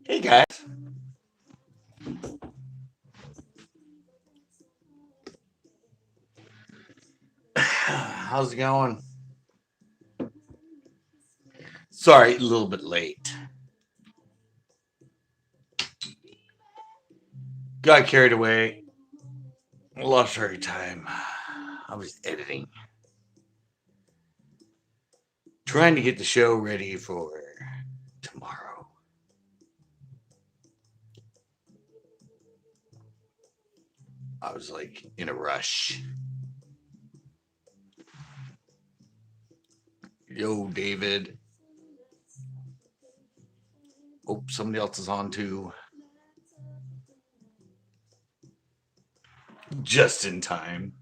Hey guys, how's it going? Sorry, a little bit late. Got carried away. Lost track of time. I was editing, trying to get the show ready for tomorrow. I was like in a rush. Yo, David. Oh, somebody else is on too. Just in time.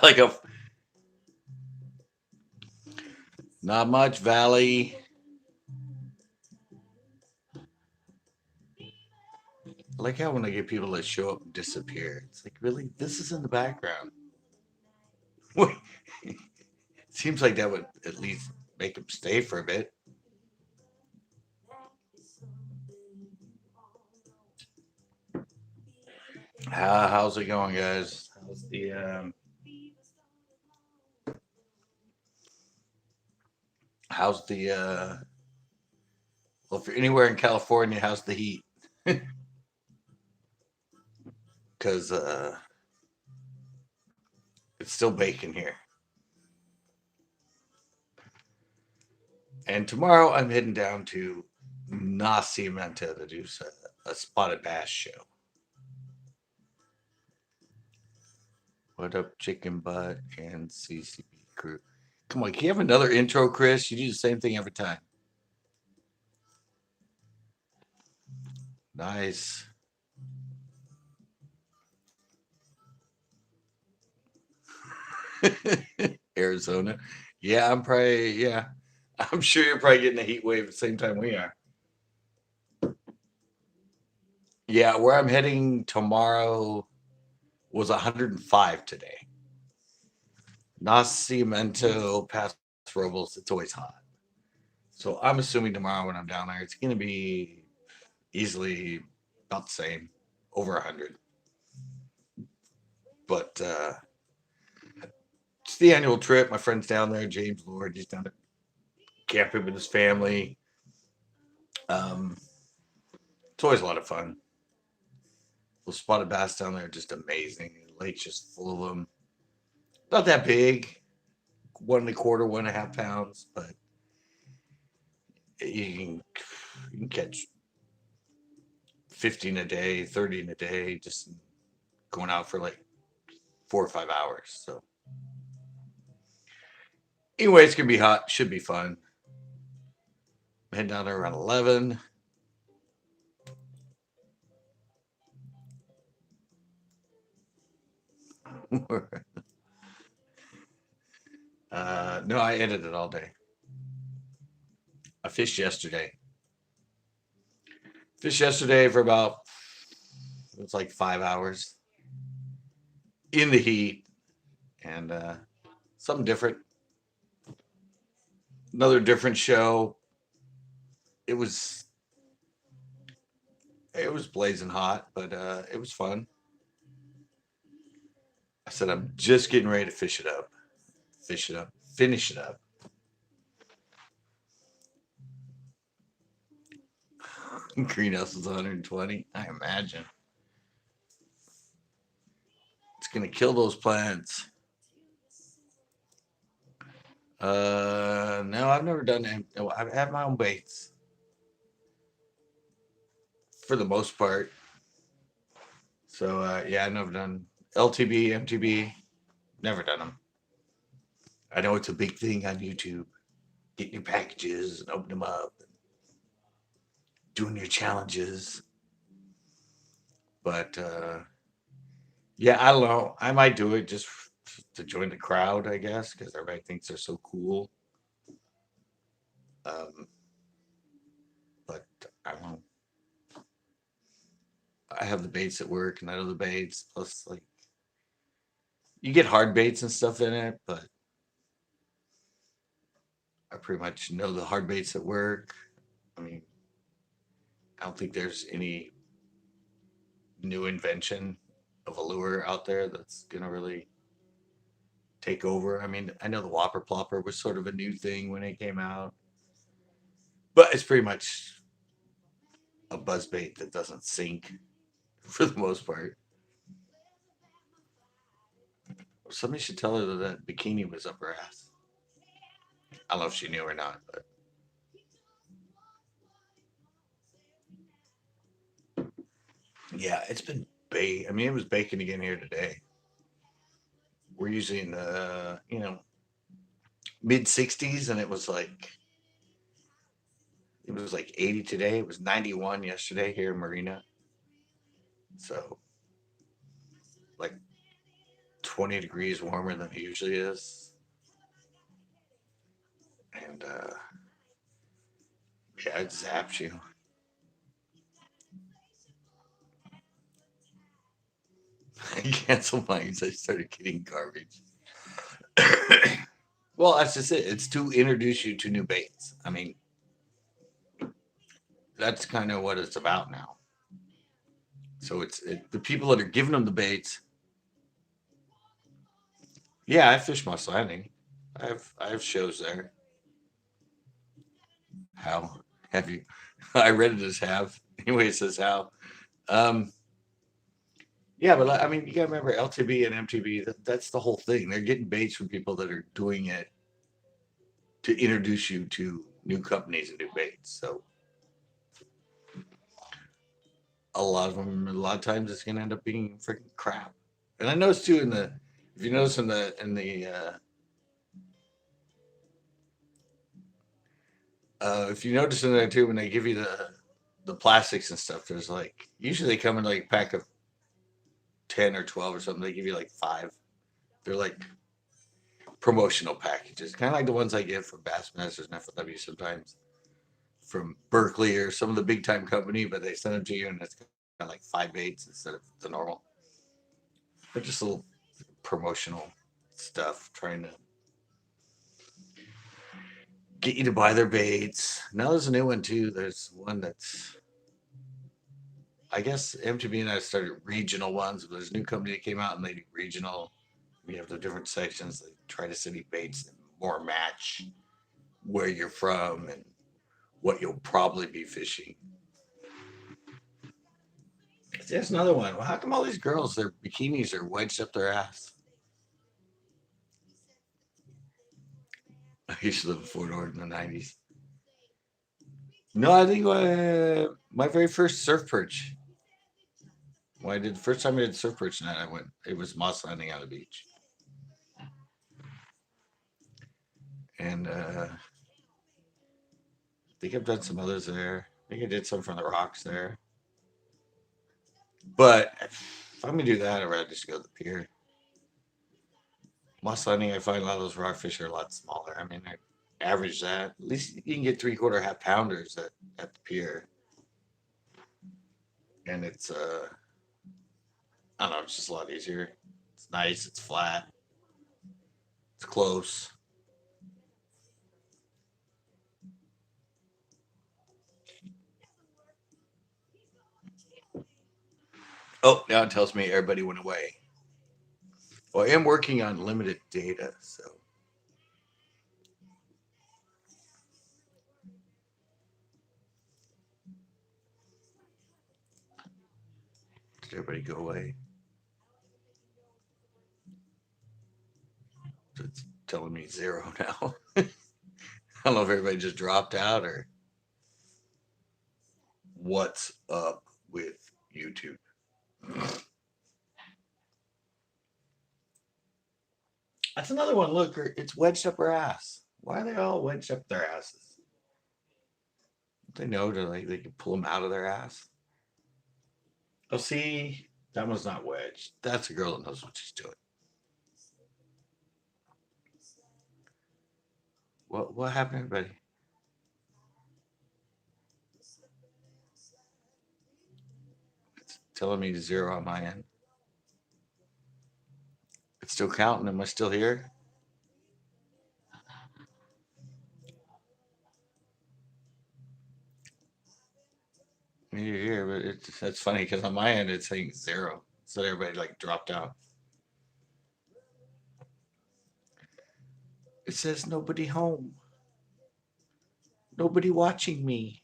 Like a not much Valley. I like how when I get people that show up and disappear, it's like really this is in the background. Seems like that would at least make them stay for a bit. How's it going, guys? How's the well, if you're anywhere in California, how's the heat? Because it's still baking here. And tomorrow I'm heading down to Nacimiento to do a spotted bass show. What up, chicken butt and CCB crew? Come on, can you have another intro, Chris? You do the same thing every time. Nice. Arizona. Yeah, I'm probably, yeah. I'm sure you're probably getting a heat wave at the same time we are. Yeah, where I'm heading tomorrow was 105 today. Nacimiento, Paso Robles, it's always hot. So I'm assuming tomorrow when I'm down there, it's going to be easily about the same, over 100. But it's the annual trip. My friend's down there, James Lord. He's down there camping with his family. Um, it's always a lot of fun. Those spotted bass down there are just amazing. The lake's just full of them. Not that big, 1 1/4, 1.5 pounds, but you can catch 15 a day, 30 in a day, just going out for like 4 or 5 hours. So anyway, it's gonna be hot. Should be fun. I'm heading down there around 11. No, I edited all day. I fished yesterday. Fished yesterday for about it's like 5 hours in the heat and something different. Another different show. It was it was blazing hot, but it was fun. I said I'm just getting ready to fish it up, finish it up. Greenhouse is 120. I imagine it's gonna kill those plants. No, I've never done it. No, I've had my own baits for the most part. So yeah, I've never done LTB, MTB. Never done them. I know it's a big thing on YouTube. Getting your packages and opening them up, and doing your challenges. But yeah, I don't know. I might do it just to join the crowd, I guess, because everybody thinks they're so cool. Um, but I don't know. I have the baits at work, and I know the baits. Plus, like you get hard baits and stuff in it, but I pretty much know the hard baits that work. I mean, I don't think there's any new invention of a lure out there that's gonna really take over. I mean, I know the Whopper Plopper was sort of a new thing when it came out, but it's pretty much a buzz bait that doesn't sink for the most part. Somebody should tell her that that bikini was up her ass. I don't know if she knew or not, but yeah, it's been bait. I mean, it was baking again here today. We're usually in the mid 60s, and it was like 80 today. It was 91 yesterday here in Marina. So like 20 degrees warmer than it usually is. And yeah, it zaps you. I canceled mine because I started getting garbage. Well, that's just it. It's to introduce you to new baits. I mean, that's kind of what it's about now. So the people that are giving them the baits. Yeah, I fish Moss Landing. I have shows there. How have you? I read it as have. Anyway, it says how. Um, yeah, but I mean, you gotta remember LTB and MTB. That's the whole thing. They're getting baits from people that are doing it to introduce you to new companies and new baits. So a lot of them, a lot of times, it's gonna end up being freaking crap. And I noticed too if you notice if you notice in there too, when they give you the plastics and stuff, there's like usually they come in like a pack of 10 or 12 or something. They give you like five. They're like promotional packages, kind of like the ones I get from Bassmasters and FLW sometimes from Berkeley or some of the big time company, but they send them to you and it's kind of like five baits instead of the normal. They're just little promotional stuff trying to get you to buy their baits. Now there's a new one too. There's one that's I guess MTB and I started regional ones, but there's a new company that came out and they do regional. We have the different sections that try to send you baits that more match where you're from and what you'll probably be fishing. There's another one. Well, how come all these girls, their bikinis are wedged up their ass? I used to live in Fort Ord in the 90s. No, I think my very first surf perch. When I did the first time I did surf perch night, it was moss landing on the beach. And I think I've done some others there. I think I did some from the rocks there. But if I'm going to do that, I'd rather just go to the pier. Moss landing, I find a lot of those rockfish are a lot smaller. I mean, I average that. At least you can get 3/4 half pounders at the pier. And it's I don't know, it's just a lot easier. It's nice, it's flat, it's close. Oh, now it tells me everybody went away. Well, I am working on limited data, so did everybody go away? So it's telling me zero now. I don't know if everybody just dropped out or what's up with YouTube. That's another one. Look, it's wedged up her ass. Why are they all wedged up their asses? Don't they know they can pull them out of their ass? Oh, see, that one's not wedged. That's a girl that knows what she's doing. What happened, everybody? It's telling me zero on my end. It's still counting. Am I still here? That's funny because on my end it's saying 0. So everybody like dropped out. It says nobody home. Nobody watching me.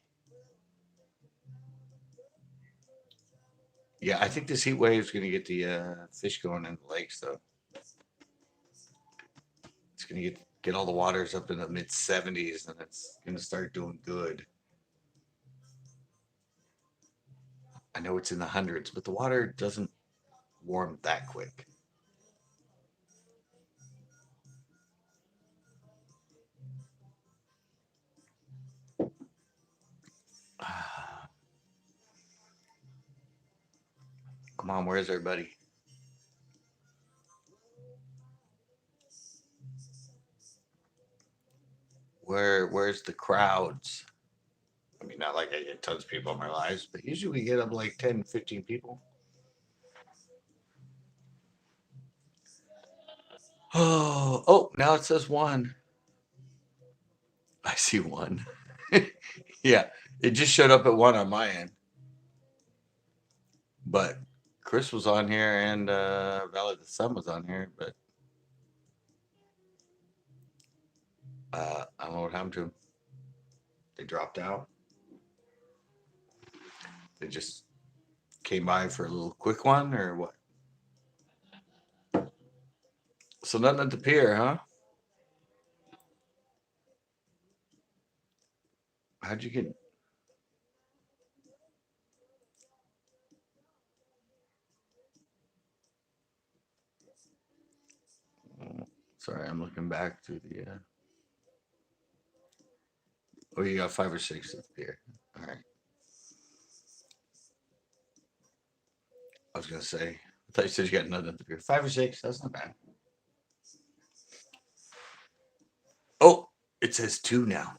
Yeah, I think this heat wave is going to get the fish going in the lakes, though. It's going to get all the waters up in the mid 70s, and it's going to start doing good. I know it's in the hundreds, but the water doesn't warm that quick. Come on, where's everybody? Where's the crowds? I mean, not like I get tons of people in my lives, but usually we get up like 10, 15 people. Oh, now it says 1. I see 1. Yeah, it just showed up at 1 on my end. But Chris was on here and Valley of the Sun was on here, but I don't know what happened to them. They dropped out. They just came by for a little quick one or what? So nothing at the pier, huh? How'd you get? Oh, sorry, I'm looking back through the. Oh, you got 5 or 6 at the pier. All right. I was gonna say. I thought you said you got nothing at the pier. 5 or 6. That's not bad. Oh, it says 2 now.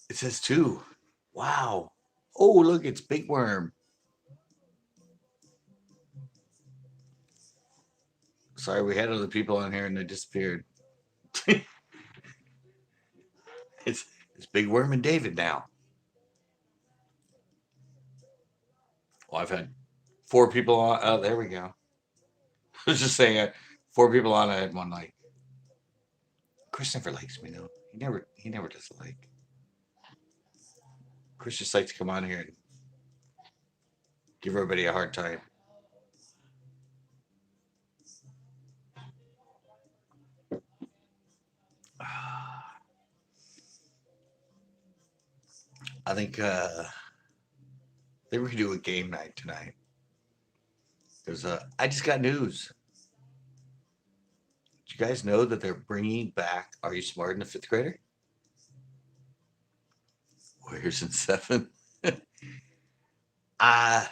It says 2. Wow. Oh, look, it's Big Worm. Sorry, we had other people on here and they disappeared. it's it's Big Worm and David now. Well, I've had 4 people on. Oh, there we go. I was just saying, 4 people on. I had one like. Chris never likes me though. He never does like. Chris just likes to come on here and give everybody a hard time. I think they were gonna do a game night tonight. There's I just got news. Did you guys know that they're bringing back Are You Smart in the Fifth Grader? Warriors in 7. uh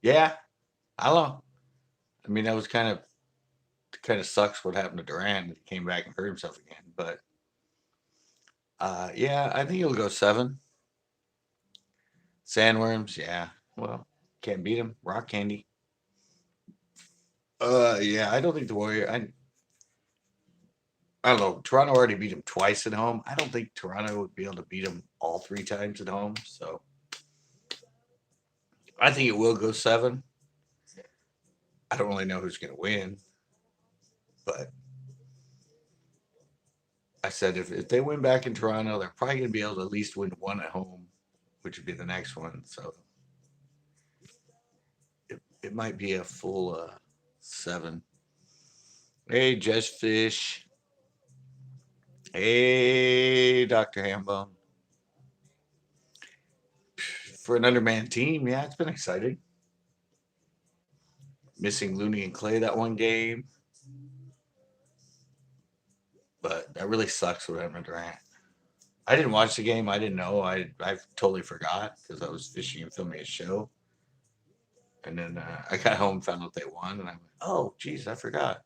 yeah, I don't know. I mean, that was kind of sucks what happened to Durant. He came back and hurt himself again. But yeah, I think he'll go 7. Sandworms, yeah. Well, can't beat him. Rock candy. Yeah, I don't think the Warrior. I don't know. Toronto already beat him twice at home. I don't think Toronto would be able to beat him all 3 times at home. So I think it will go 7. I don't really know who's going to win, but I said if they win back in Toronto, they're probably going to be able to at least win 1 at home, which would be the next one. So it might be a full 7. Hey, Jess Fish. Hey, Dr. Hambone. For an undermanned team, yeah, it's been exciting. Missing Looney and Clay that one game. But that really sucks what happened to Durant. I didn't watch the game. I didn't know. I totally forgot because I was fishing and filming a show. And then I got home, found out they won, and I went, "Oh, geez, I forgot."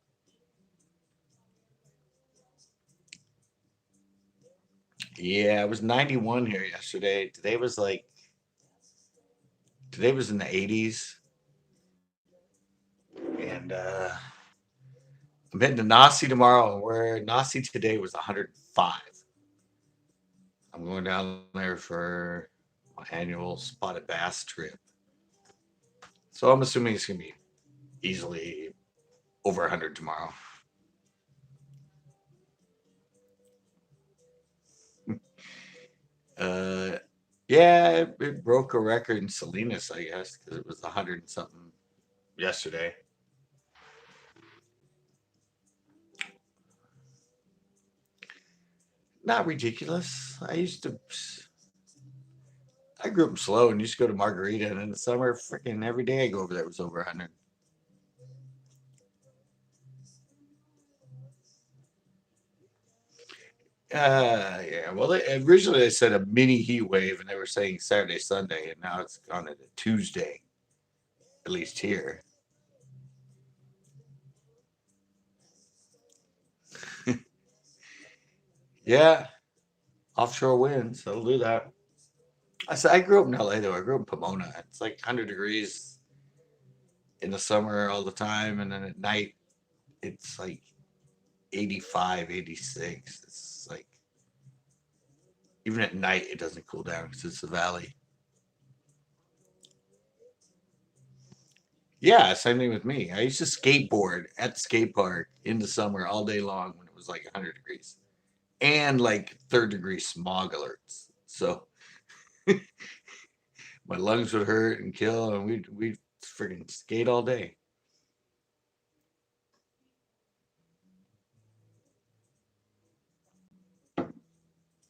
Yeah, it was 91 here yesterday. Today was in the 80s, and I'm heading to Nasi tomorrow, where Nasi today was 105. I'm going down there for my annual spotted bass trip. So I'm assuming it's gonna be easily over 100 tomorrow. Uh, yeah, it broke a record in Salinas, I guess, because it was 100 and something yesterday. Not ridiculous. I grew up slow and used to go to Margarita, and in the summer, freaking every day I go over there was over 100. Yeah. Well, originally they said a mini heat wave, and they were saying Saturday, Sunday, and now it's gone into Tuesday, at least here. Yeah, offshore winds. That'll do that. I said I grew up in LA though. I grew up in Pomona. It's like 100 degrees in the summer all the time, and then at night it's like 85, 86. It's like even at night it doesn't cool down because it's the valley. Yeah, same thing with me. I used to skateboard at the skate park in the summer all day long when it was like 100 degrees and like third-degree smog alerts. So my lungs would hurt and kill, and we'd freaking skate all day.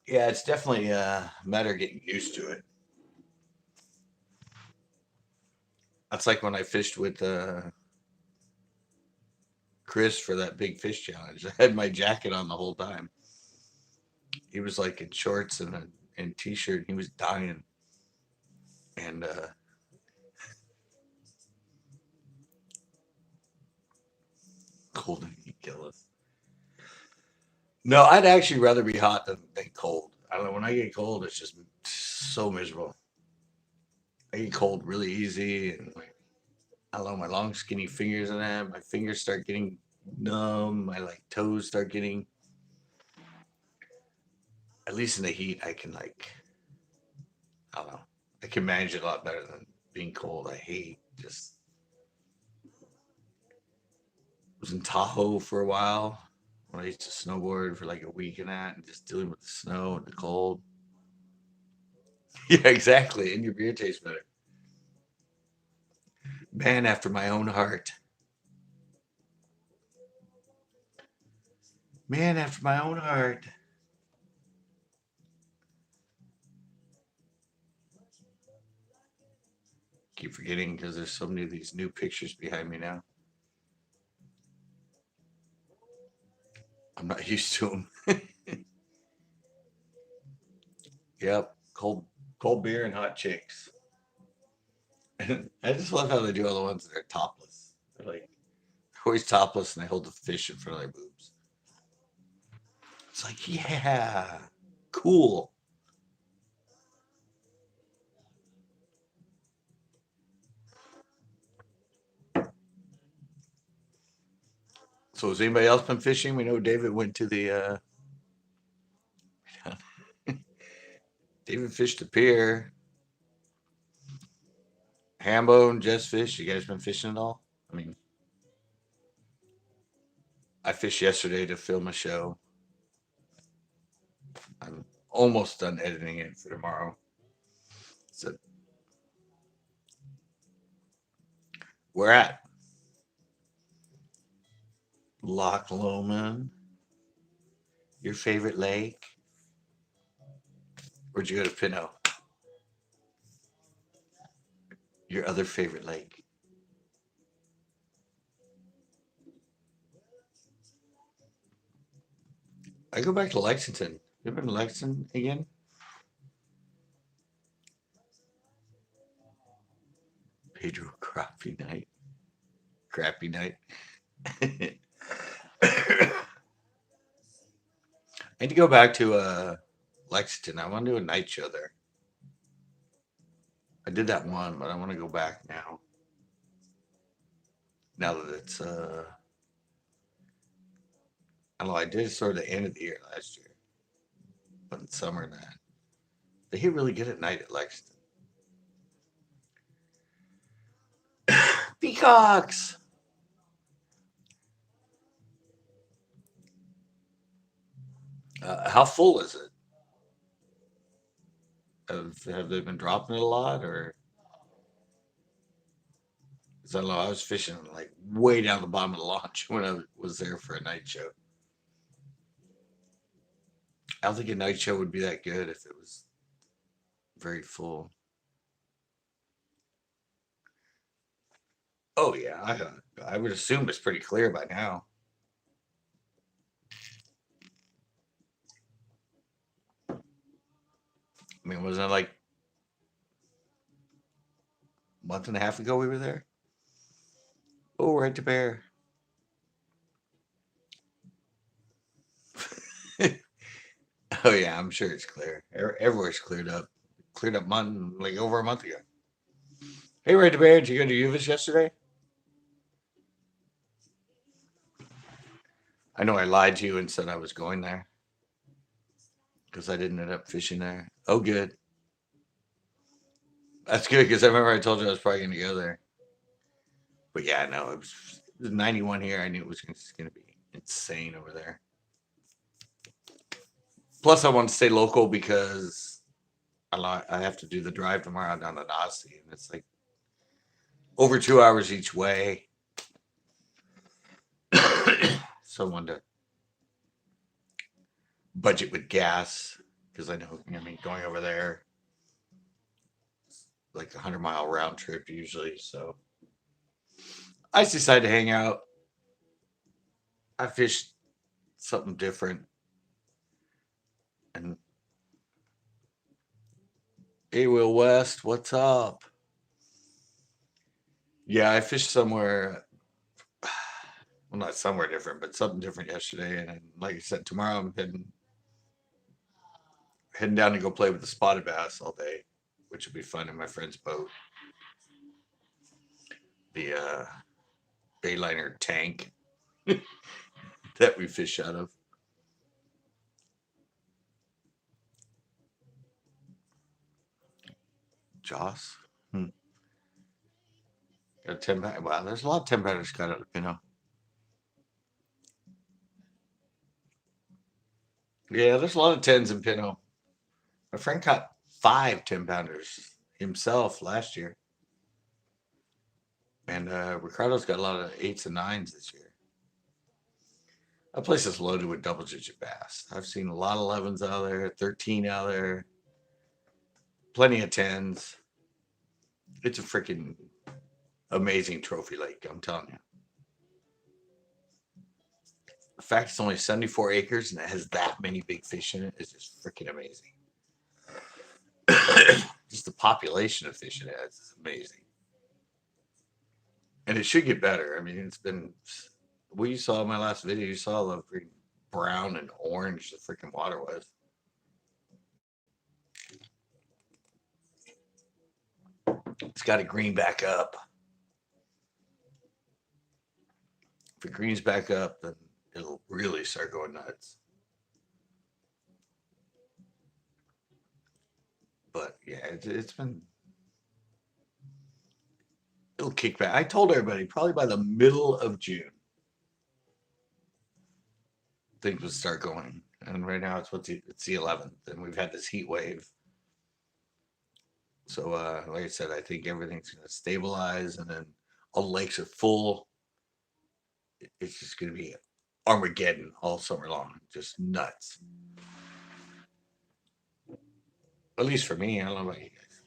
Yeah, it's definitely a matter of getting used to it. That's like when I fished with Chris for that big fish challenge. I had my jacket on the whole time. He was like in shorts and t-shirt. And he was dying, and cold and he'd kill us. No, I'd actually rather be hot than cold. I don't know. When I get cold, it's just so miserable. I get cold really easy, and like, I don't know, my long skinny fingers and that. My fingers start getting numb. My like toes start getting. At least in the heat, I can like I don't know. I can manage it a lot better than being cold. I hate just was in Tahoe for a while when I used to snowboard for like a week and that, and just dealing with the snow and the cold. Yeah, exactly. And your beer tastes better. Man after my own heart. Man after my own heart. Keep forgetting because there's so many of these new pictures behind me now. I'm not used to them. Yep, cold beer and hot chicks. And I just love how they do all the ones that are topless. They're like always topless and they hold the fish in front of their boobs. It's like, yeah, cool. So has anybody else been fishing? We know David went to the David fished the pier. Hambo and Jess fish. You guys been fishing at all? I mean, I fished yesterday to film a show. I'm almost done editing it for tomorrow. So we're at Loch Lomond. Your favorite lake? Where'd you go to Pinot? Your other favorite lake? I go back to Lexington. You ever been to Lexington again? Pedro Crappy Night. Crappy Night. I need to go back to Lexington. I want to do a night show there. I did that one, but I want to go back now. Now that it's I don't know, I did sort of the end of the year last year, but in summer and that. They hit really good at night at Lexington. Peacocks. How full is it? Have they been dropping it a lot, or? 'Cause I don't know. I was fishing like way down the bottom of the launch when I was there for a night show. I don't think a night show would be that good if it was very full. Oh yeah, I would assume it's pretty clear by now. I mean, wasn't it like a month and a half ago we were there? Oh, right to bear. Oh yeah, I'm sure it's clear. Everywhere's cleared up. Cleared up like over a month ago. Hey, right to bear, did you go to Uvis yesterday? I know I lied to you and said I was going there because I didn't end up fishing there. Oh, good. That's good because I remember I told you I was probably going to go there. But yeah, no, it was 91 here. I knew it was just going to be insane over there. Plus, I want to stay local because I have to do the drive tomorrow down to Nazi, and it's like over 2 hours each way. So I wanted to budget with gas because I know, I mean, going over there, like a 100-mile round trip usually. So I just decided to hang out. I fished something different. And hey, Will West, what's up? Yeah, I fished somewhere, well, not somewhere different, but something different yesterday. And like I said, tomorrow I'm heading down to go play with the spotted bass all day, which will be fun in my friend's boat. The Bayliner tank that we fish out of. Joss? Hmm. Got a 10 pound. Wow, there's a lot of 10 pounders got out of Pinot. Yeah, there's a lot of 10s in Pinot. My friend caught 5 10 pounders himself last year. And Ricardo's got a lot of 8s and 9s this year. That place is loaded with double digit bass. I've seen a lot of 11s out there, 13 out there, plenty of 10s. It's a freaking amazing trophy lake, I'm telling you. The fact it's only 74 acres and it has that many big fish in it is just freaking amazing. Just the population of fish it has is amazing. And it should get better. I mean, it's been, well, you saw my last video, you saw the freaking brown and orange the freaking water was. It's got to green back up. If it greens back up, then it'll really start going nuts. But yeah, it's been, it'll kick back. I told everybody probably by the middle of June, things would start going. And right now it's the 11th, and we've had this heat wave. So like I said, I think everything's going to stabilize, and then all the lakes are full. It's just going to be Armageddon all summer long, just nuts. At least for me, I don't know about you guys.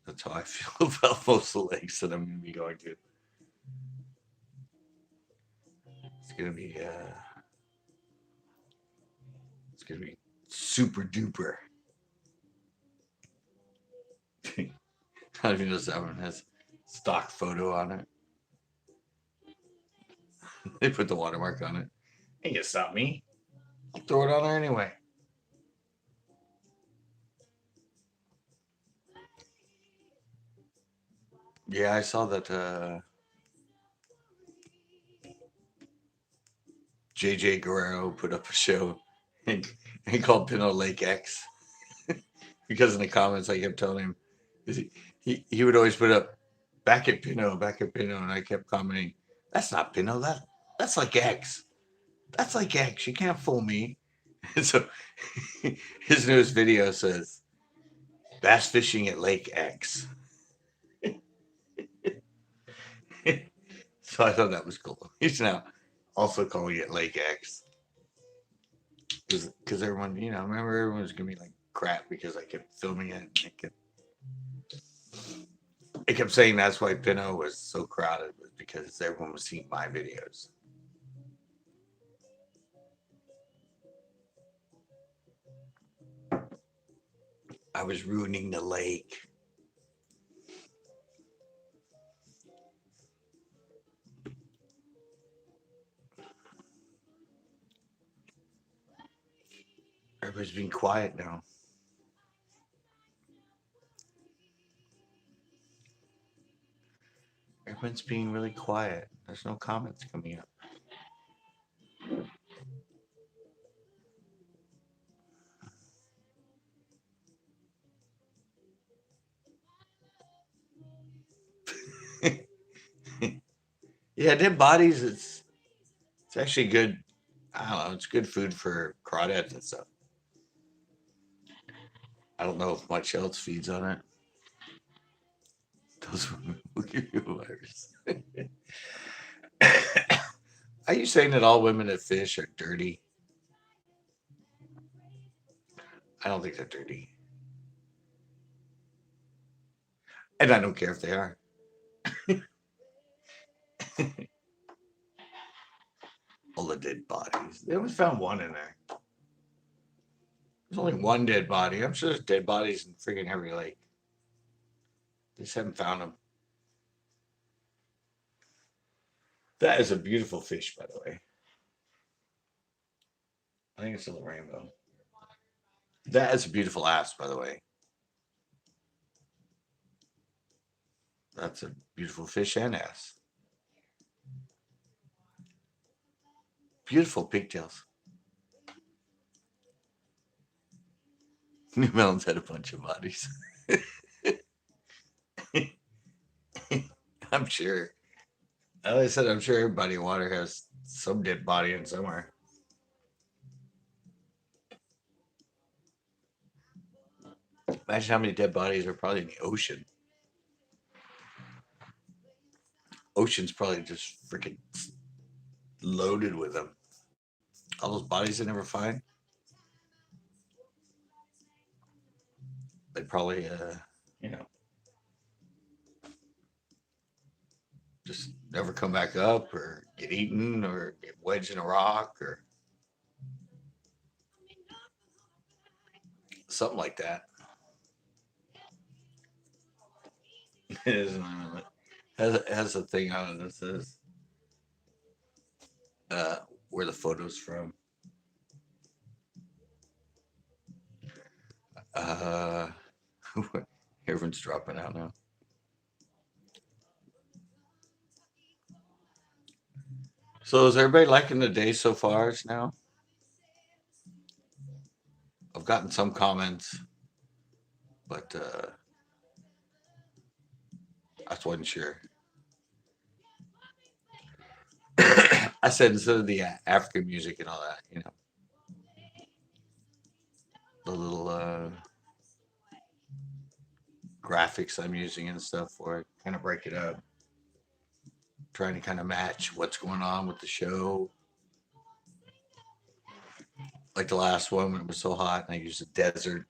That's how I feel about most of the lakes that I'm going to be going to. It's going to be super duper. I don't even know if that one has stock photo on it. They put the watermark on it. Ain't gonna stop me. I'll throw it on there anyway. Yeah, I saw that JJ Guerrero put up a show and called Pinot Lake X because in the comments I kept telling him He would always put up back at Pinot, and I kept commenting, "That's not Pinot. That's like X. That's like X. You can't fool me." And so his newest video says, "Bass fishing at Lake X." So I thought that was cool. He's now also calling it Lake X because everyone, remember everyone was giving me like crap because I kept filming it. I kept saying that's why Pinot was so crowded was because everyone was seeing my videos. I was ruining the lake. Everybody's being quiet now. Everyone's being really quiet. There's no comments coming up. Yeah, dead bodies. It's actually good. I don't know. It's good food for crawdads and stuff. I don't know if much else feeds on it. Those will give you a virus. Are you saying that all women that fish are dirty? I don't think they're dirty, and I don't care if they are. All the dead bodies. They only found one in there. There's only one dead body. I'm sure there's dead bodies in freaking every lake. They just haven't found them. That is a beautiful fish, by the way. I think it's a little rainbow. That is a beautiful ass, by the way. That's a beautiful fish and ass. Beautiful pigtails. New Melons had a bunch of bodies. I'm sure. As I said, I'm sure everybody in water has some dead body in somewhere. Imagine how many dead bodies are probably in the ocean. Ocean's probably just freaking loaded with them. All those bodies they never find. They probably, you know, just never come back up or get eaten or get wedged in a rock or something like that. It is has a thing on it that says uh, where the photo's from. Uh, Everyone's dropping out now. So is everybody liking the day so far? Now I've gotten some comments, but I just wasn't sure. I said instead of the African music and all that, the little graphics I'm using and stuff for it, kind of break it up, trying to kind of match what's going on with the show. Like the last one when it was so hot and I used a desert.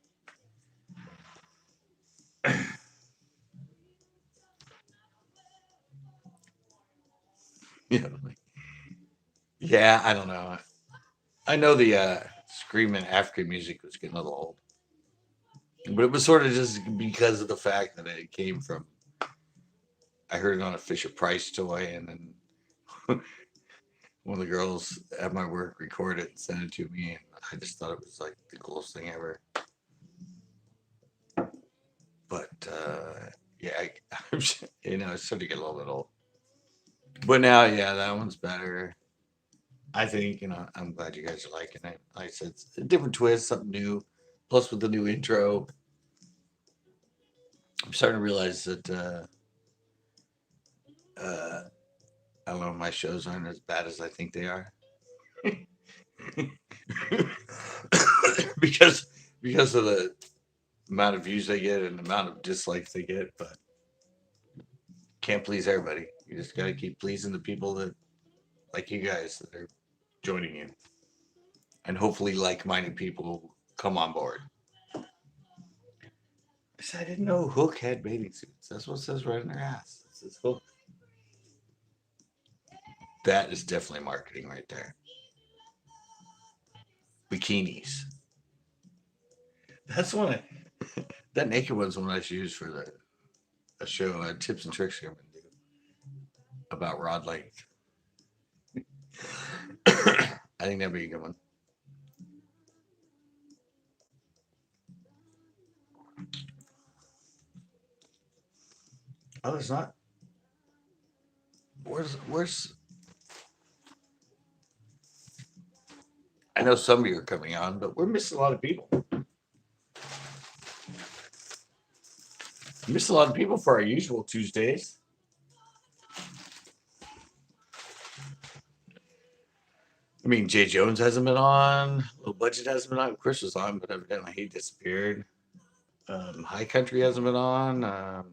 Like, yeah, I don't know. I know the screaming African music was getting a little old, but it was sort of just because of the fact that it came from. I heard it on a Fisher Price toy, and then one of the girls at my work recorded it and sent it to me, and I just thought it was like the coolest thing ever. But yeah, it's starting to get a little bit old. But now, yeah, that one's better. I think I'm glad you guys are liking it. Like I said, it's a different twist, something new. Plus, with the new intro, I'm starting to realize that uh, I don't know, my shows aren't as bad as I think they are. because because of the amount of views they get and the amount of dislikes they get, but can't please everybody. You just got to keep pleasing the people that like you guys that are joining you, and hopefully like-minded people come on board. I said I didn't know Hook had bathing suits. That's what it says right in their ass. It says Hook. That is definitely marketing right there. Bikinis. That's one. That naked one's one I should use for the a show, tips and tricks I'm gonna do about Rod Lake. I think that'd be a good one. Oh, it's not. Where's? I know some of you are coming on, but we're missing a lot of people. We missed a lot of people for our usual Tuesdays. I mean, Jay Jones hasn't been on. Low Budget hasn't been on. Chris was on, but evidently he disappeared. High Country hasn't been on. I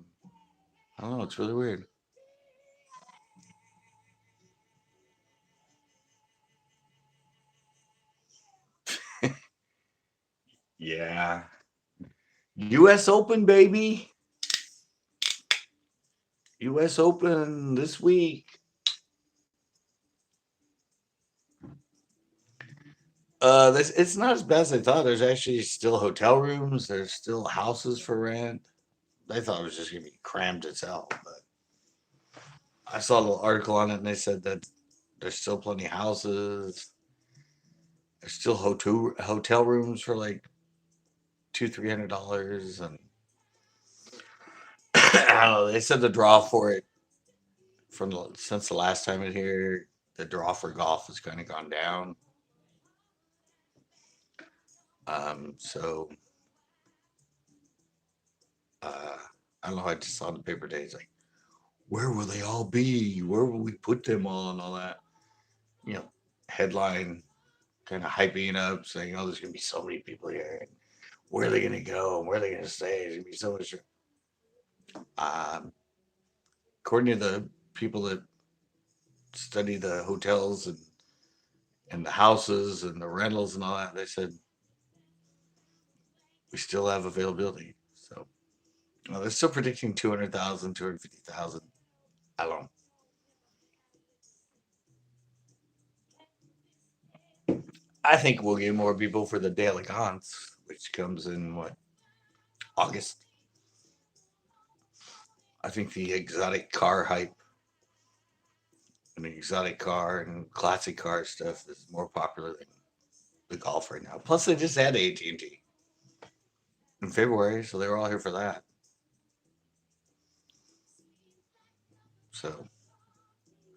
don't know. It's really weird. Yeah. U.S. Open, baby. U.S. Open this week. This it's not as bad as I thought. There's actually still hotel rooms. There's still houses for rent. I thought it was just gonna be crammed as hell, but I saw a little article on it, and they said that there's still plenty of houses. There's still hotel rooms for like $200-300, and I don't know. They said the draw for it since the last time it here, the draw for golf has kind of gone down. So uh, I don't know. I just saw the paper today. It's like, where will they all be? Where will we put them all and all that? You know, headline kind of hyping up, saying, "Oh, there's gonna be so many people here. And where are they gonna go? Where are they gonna stay? There's gonna be so much." Um, According to the people that study the hotels and the houses and the rentals and all that, they said we still have availability. So they're still predicting 200,000, 250,000. I don't know. I think we'll get more people for the De Elegance, which comes in what, August. I think the exotic car hype and the exotic car and classic car stuff is more popular than the golf right now. Plus, they just had AT&T in February, so they were all here for that. So,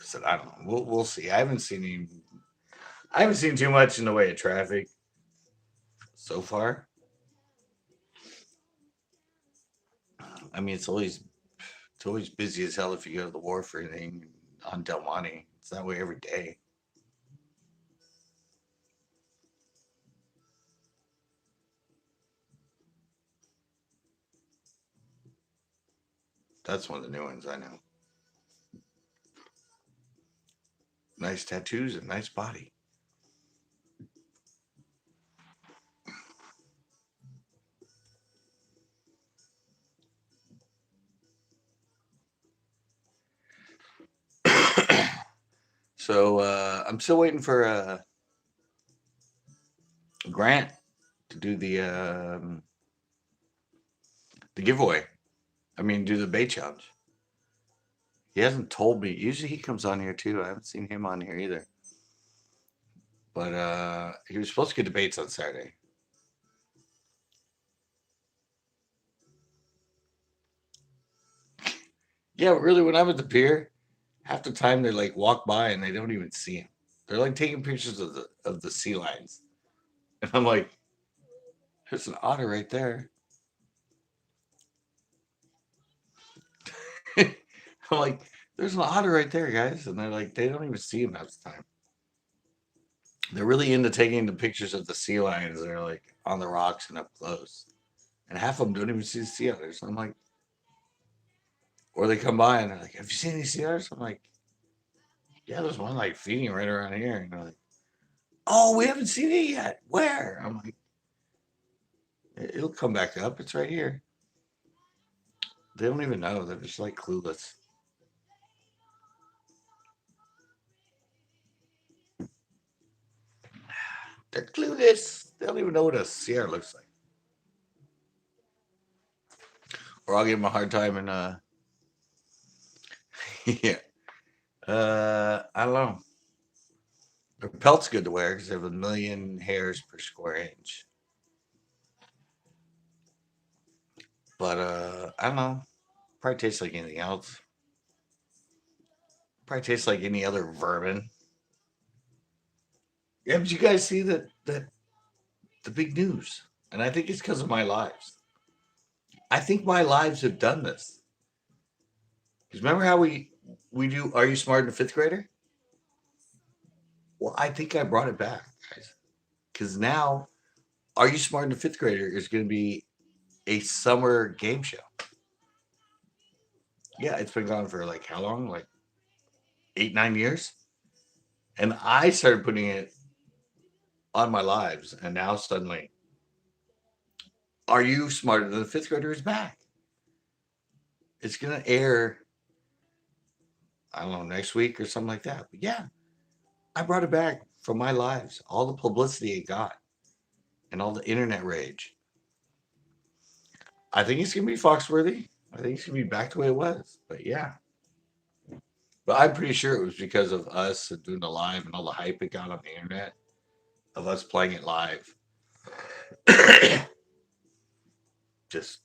so I don't know. We'll see. I haven't seen too much in the way of traffic so far. I mean, it's always busy as hell if you go to the wharf or anything on Del Monte. It's that way every day. That's one of the new ones I know. Nice tattoos and nice body. So I'm still waiting for Grant to do the giveaway. I mean, do the bait challenge. He hasn't told me. Usually he comes on here too. I haven't seen him on here either. But he was supposed to get the baits on Saturday. Yeah, really. When I'm at the pier, half the time they like walk by and they don't even see him. They're like taking pictures of the sea lions, and I'm like, there's an otter right there. I'm like, there's an otter right there, guys. And they're like, they don't even see him half the time. They're really into taking the pictures of the sea lions. They're like on the rocks and up close. And half of them don't even see the sea otters. I'm like, or they come by and they're like, have you seen any sea otters? I'm like, yeah, there's one like feeding right around here. And they're like, oh, we haven't seen it yet. Where? I'm like, it'll come back up. It's right here. They don't even know. They're just like clueless. They're clueless. They don't even know what a sea otter looks like. Or I'll give them a hard time and yeah. I don't know. Their pelt's good to wear because they have 1,000,000 hairs per square inch. But I don't know. Probably tastes like anything else. Probably tastes like any other vermin. Yeah, but you guys see that the big news, and I think it's because of my lives. I think my lives have done this. Because remember how we do Are You Smart in a Fifth Grader? Well, I think I brought it back, guys. Because now Are You Smart in a Fifth Grader is going to be a summer game show. Yeah, it's been gone for like how long? Like 8, 9 years. And I started putting it on my lives, and now suddenly, Are You Smarter Than a Fifth Grader is back. It's gonna air, I don't know, next week or something like that. But yeah, I brought it back from my lives. All the publicity it got and all the internet rage. I think it's gonna be Foxworthy. I think it's gonna be back the way it was. But yeah. But I'm pretty sure it was because of us doing the live and all the hype it got on the internet of us playing it live. Just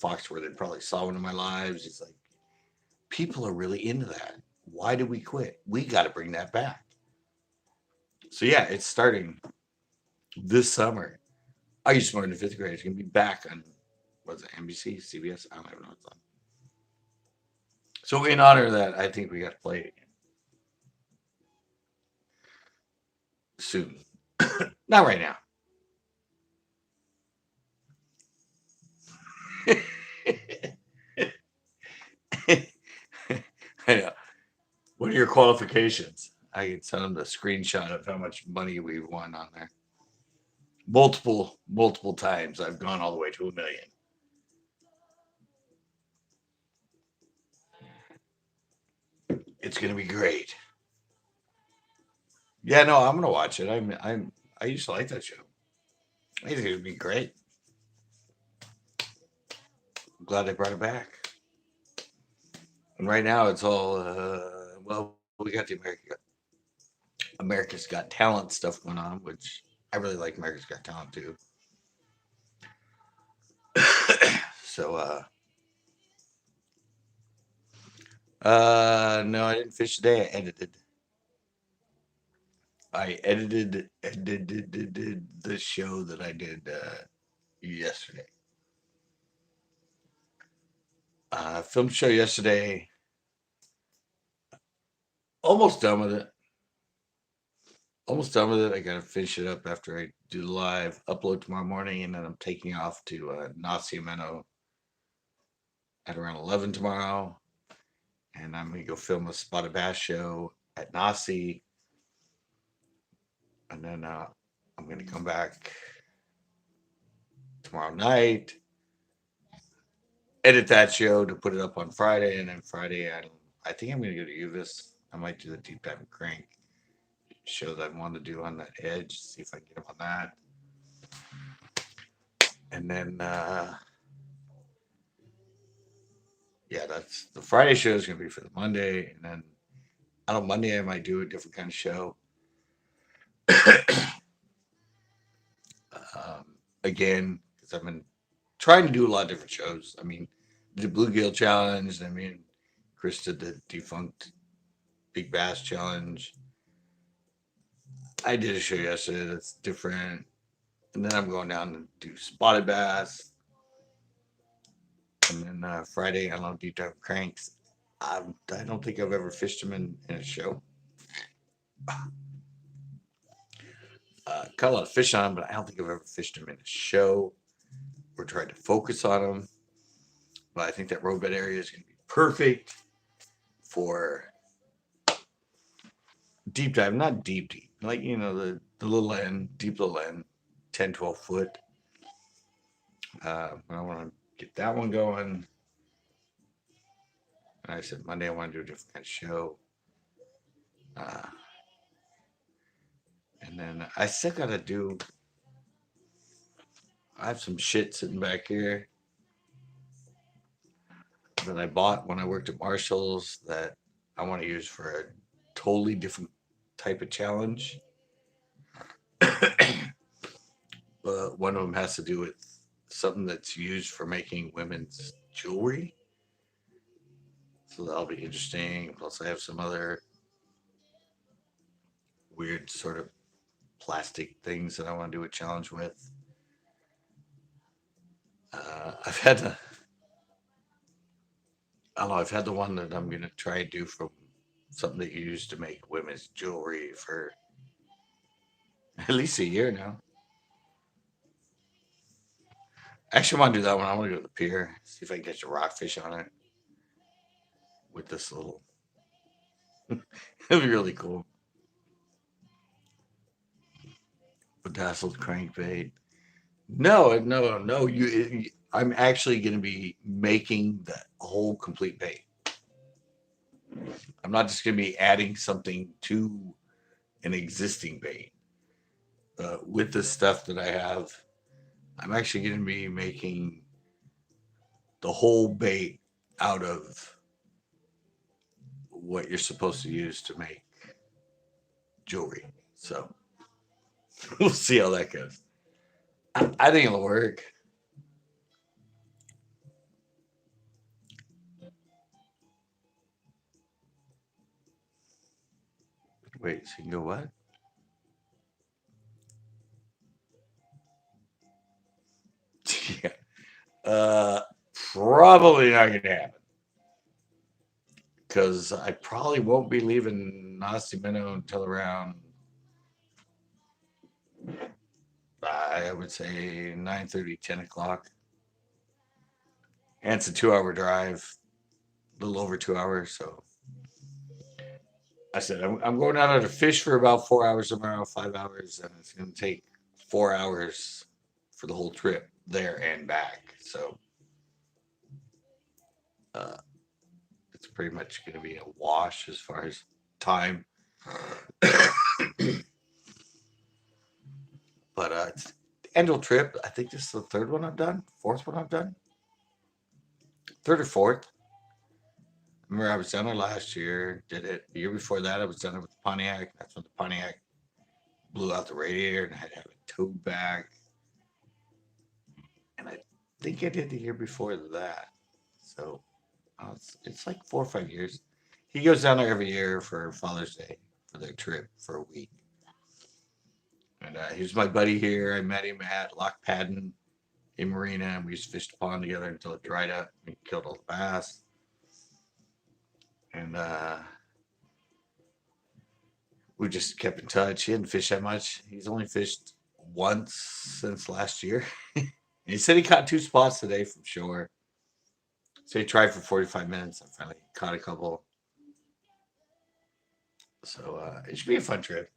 Foxworthy probably saw one of my lives. He's like, people are really into that. Why did we quit? We got to bring that back. So yeah, it's starting this summer. Are You Smart in the Fifth Grade? It's gonna be back on what's it, NBC, CBS? I don't even know what's on. So in honor of that, I think we got to play it again soon. Not right now. I know. What are your qualifications? I can send them the screenshot of how much money we won on there. Multiple times. I've gone all the way to 1,000,000. It's gonna be great. Yeah, no, I'm gonna watch it. I used to like that show. I think it would be great. I'm glad they brought it back. And right now it's all well, we got the America's Got Talent stuff going on, which I really like America's Got Talent too. So no, I didn't fish today. I edited the show that I did yesterday. Film show yesterday. Almost done with it. Almost done with it. I gotta finish it up after I do the live upload tomorrow morning, and then I'm taking off to Nacimiento at around 11 tomorrow, and I'm gonna go film a spotted bass show at Nasi, and then I'm gonna come back tomorrow night, edit that show to put it up on Friday, and then Friday I think I'm gonna go to Uvis. I might do the deep dive and crank show that I want to do on that edge, see if I can get up on that. And then yeah, that's the Friday show is gonna be for the Monday, and then on Monday I might do a different kind of show. Again, because I've been trying to do a lot of different shows. I mean, the Bluegill Challenge. I mean, Chris did the defunct Big Bass Challenge. I did a show yesterday that's different, and then I'm going down to do spotted bass. And then Friday, I don't deep dive cranks. I don't think I've ever fished them in a show. Caught a lot of fish on them, but I don't think I've ever fished them in a show or tried to focus on them. But I think that roadbed area is going to be perfect for deep dive, not deep, deep, like, the little end, deep little end, 10, 12 foot. I want to get that one going. And I said Monday I want to do a different kind of show. Uh, and then I still got to do, I have some shit sitting back here that I bought when I worked at Marshall's that I want to use for a totally different type of challenge. But one of them has to do with something that's used for making women's jewelry. So that'll be interesting. Plus, I have some other weird sort of plastic things that I want to do a challenge with. I've had the, I don't know, I've had the one that I'm gonna try and do from something that you use to make women's jewelry for at least a year now. Actually, I want to do that one. I want to go to the pier, see if I can catch a rockfish on it with this little. It'd be really cool. Bedazzled crankbait. No, no, no. I'm actually going to be making the whole complete bait. I'm not just going to be adding something to an existing bait. With the stuff that I have, I'm actually going to be making the whole bait out of what you're supposed to use to make jewelry. So we'll see how that goes. I think it'll work. Wait, so you can go what? Yeah. Uh, Probably not going to happen because I probably won't be leaving Nacimiento until around, I would say 9:30, 10 o'clock. And it's a 2 hour drive, a little over 2 hours. So I said, I'm going out to fish for about 4 hours tomorrow, 5 hours, and it's going to take 4 hours for the whole trip there and back. So uh, it's pretty much going to be a wash as far as time. But it's the annual trip. I think this is the third one I've done, fourth one I've done, third or fourth. Remember, I was down there last year, did it. The year before that, I was down there with the Pontiac. That's when the Pontiac blew out the radiator and I had to have it towed back. And I think I did the year before that. So it's like 4 or 5 years. He goes down there every year for Father's Day for their trip for a week. And he was my buddy here. I met him at Loch Padden in Marina, and we used to fish the pond together until it dried up. We killed all the bass. And we just kept in touch. He hadn't fished that much. He's only fished once since last year. He said he caught 2 spots today from shore. So he tried for 45 minutes. I finally caught a couple. So it should be a fun trip.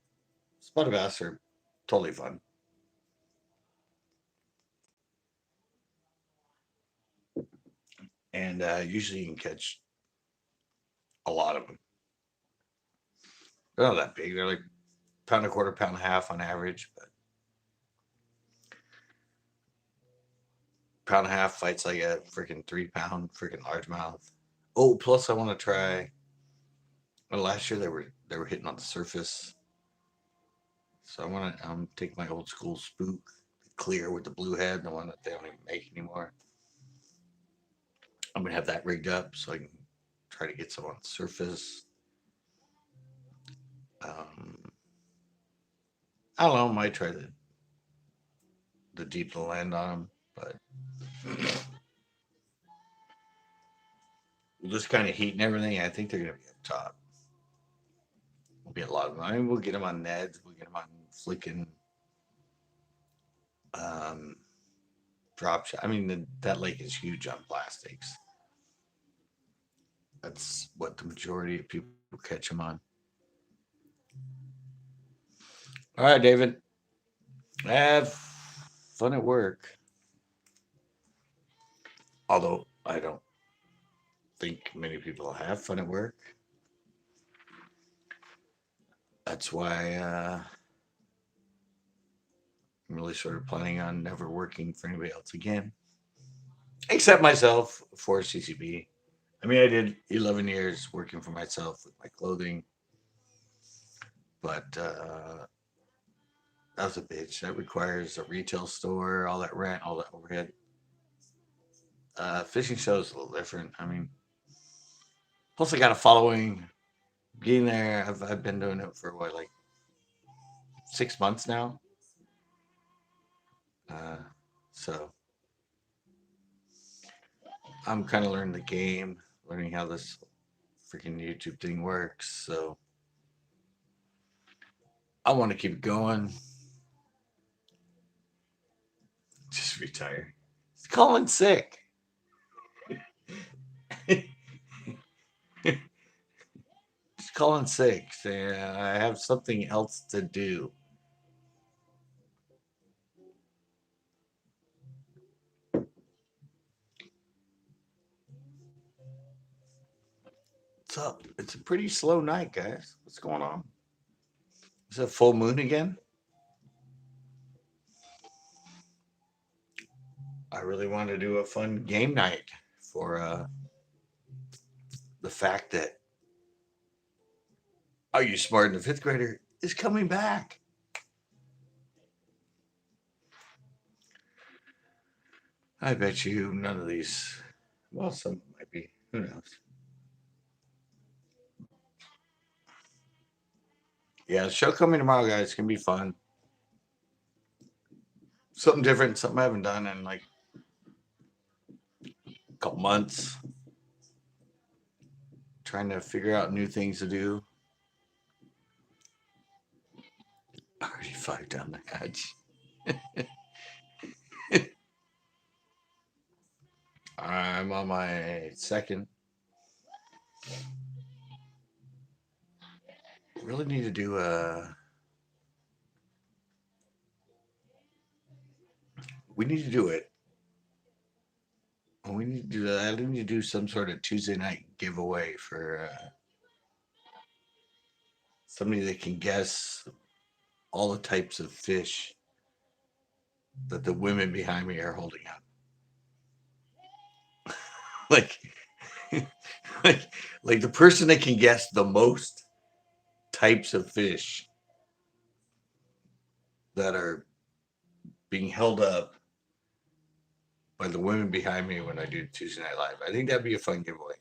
Spotted bass are totally fun. And usually you can catch a lot of them. They're not that big. They're like pound and a quarter, pound and a half on average. But pound and a half fights like a freaking 3 pound freaking largemouth. Oh, plus I want to try. Well, last year they were hitting on the surface, so I want to take my old school spook, clear with the blue head, the one that they don't even make anymore. I'm gonna have that rigged up so I can try to get some on the surface. Um, I don't know. I might try the deep to land on them, but with this kind of heat and everything, I think they're going to be up top. We'll be a lot of them. I mean, we'll get them on Neds. We'll get them on flicking um, drop shot. I mean, that lake is huge on plastics. That's what the majority of people catch them on. All right, David. Have fun at work. Although I don't think many people have fun at work. That's why I'm really sort of planning on never working for anybody else again, except myself for CCB. I mean, I did 11 years working for myself with my clothing, but that was a bitch. That requires a retail store, all that rent, all that overhead. Fishing show is a little different. I mean, plus I got a following. Being there, I've been doing it for what, like 6 months now. Uh, so I'm kind of learning the game, learning how this freaking YouTube thing works. So I want to keep going. Just retire. He's calling sick. Just calling sick. Saying I have something else to do. What's up? It's a pretty slow night, guys. What's going on? Is it full moon again? I really want to do a fun game night for the fact that Are You Smart in the Fifth Grader is coming back. I bet you none of these, well, some might be. Who knows? Yeah, the show coming tomorrow, guys. It's going to be fun. Something different, something I haven't done in like a couple months. Trying to figure out new things to do. Already 5 down the hatch. I'm on my second. Really need to do a. We need to do it. We need to do that. I need to do some sort of Tuesday night giveaway for somebody that can guess all the types of fish that the women behind me are holding up. Like, like, like the person that can guess the most types of fish that are being held up by the women behind me when I do Tuesday Night Live. I think that'd be a fun giveaway.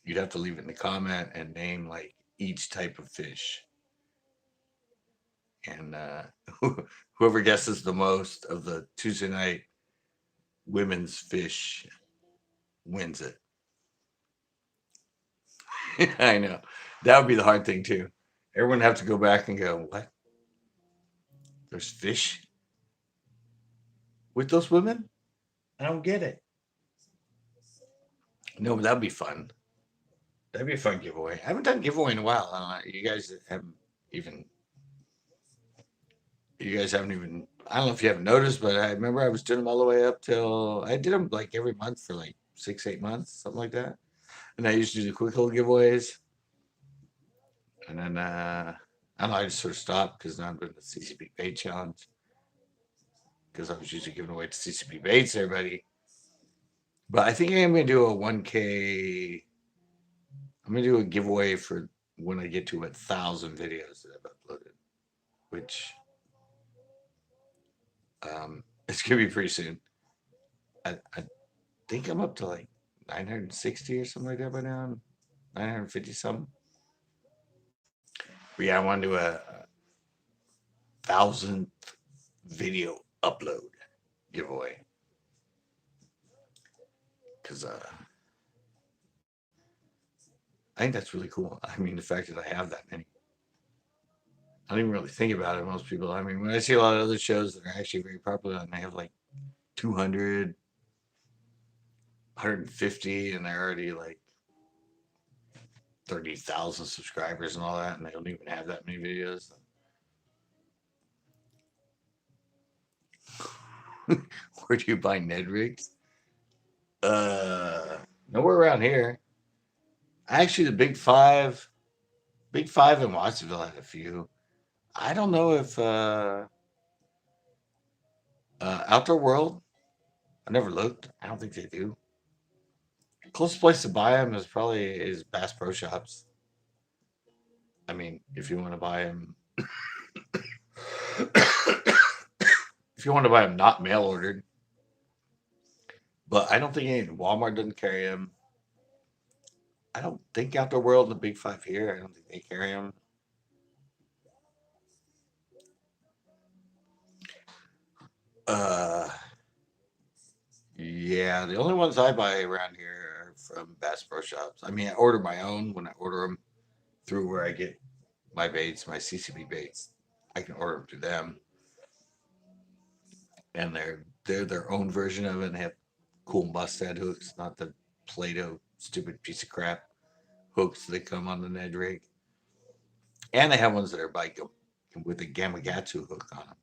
You'd have to leave it in the comment and name like each type of fish. And whoever guesses the most of the Tuesday night women's fish wins it. I know. That would be the hard thing too. Everyone would have to go back and go, what? There's fish with those women? I don't get it. No, but that'd be fun. That'd be a fun giveaway. I haven't done giveaway in a while. You guys haven't even. You guys haven't even. I don't know if you haven't noticed, but I remember I was doing them all the way up till I did them like every month for like 6, 8 months, something like that. And I used to do the quick little giveaways, and then I don't know. I just sort of stopped because now I'm doing the CCP bait challenge because I was usually giving away to CCP baits, everybody. But I think I'm gonna do a 1K. I'm gonna do a giveaway for when I get to 1,000 videos that I've uploaded, which it's gonna be pretty soon. I think I'm up to like 960 or something like that by now. 950 something. But yeah, I want to do a 1,000th video upload giveaway because I think that's really cool. I mean, the fact that I have that many. I don't even really think about it. Most people, I mean, when I see a lot of other shows that are actually very popular and they have like 200, 150, and they're already like 30,000 subscribers and all that, and they don't even have that many videos. Where do you buy Ned rigs? Uh, Nowhere around here. Actually, the Big Five in Watsonville had a few. I don't know if Outdoor World. I never looked. I don't think they do. Closest place to buy them is Bass Pro Shops. I mean, if you want to buy them, if you want to buy them not mail ordered, but I don't think any Walmart doesn't carry them. I don't think Outdoor World and the Big Five here. I don't think they carry them. Uh, yeah, the only ones I buy around here are from Bass Pro Shops. I mean, I order my own when I order them through where I get my baits, my CCB baits. I can order them through them, and they're their own version of it. And they have cool Mustad hooks, not the Play-Doh stupid piece of crap hooks that come on the Ned rig. And they have ones that are like with a Gamakatsu hook on them,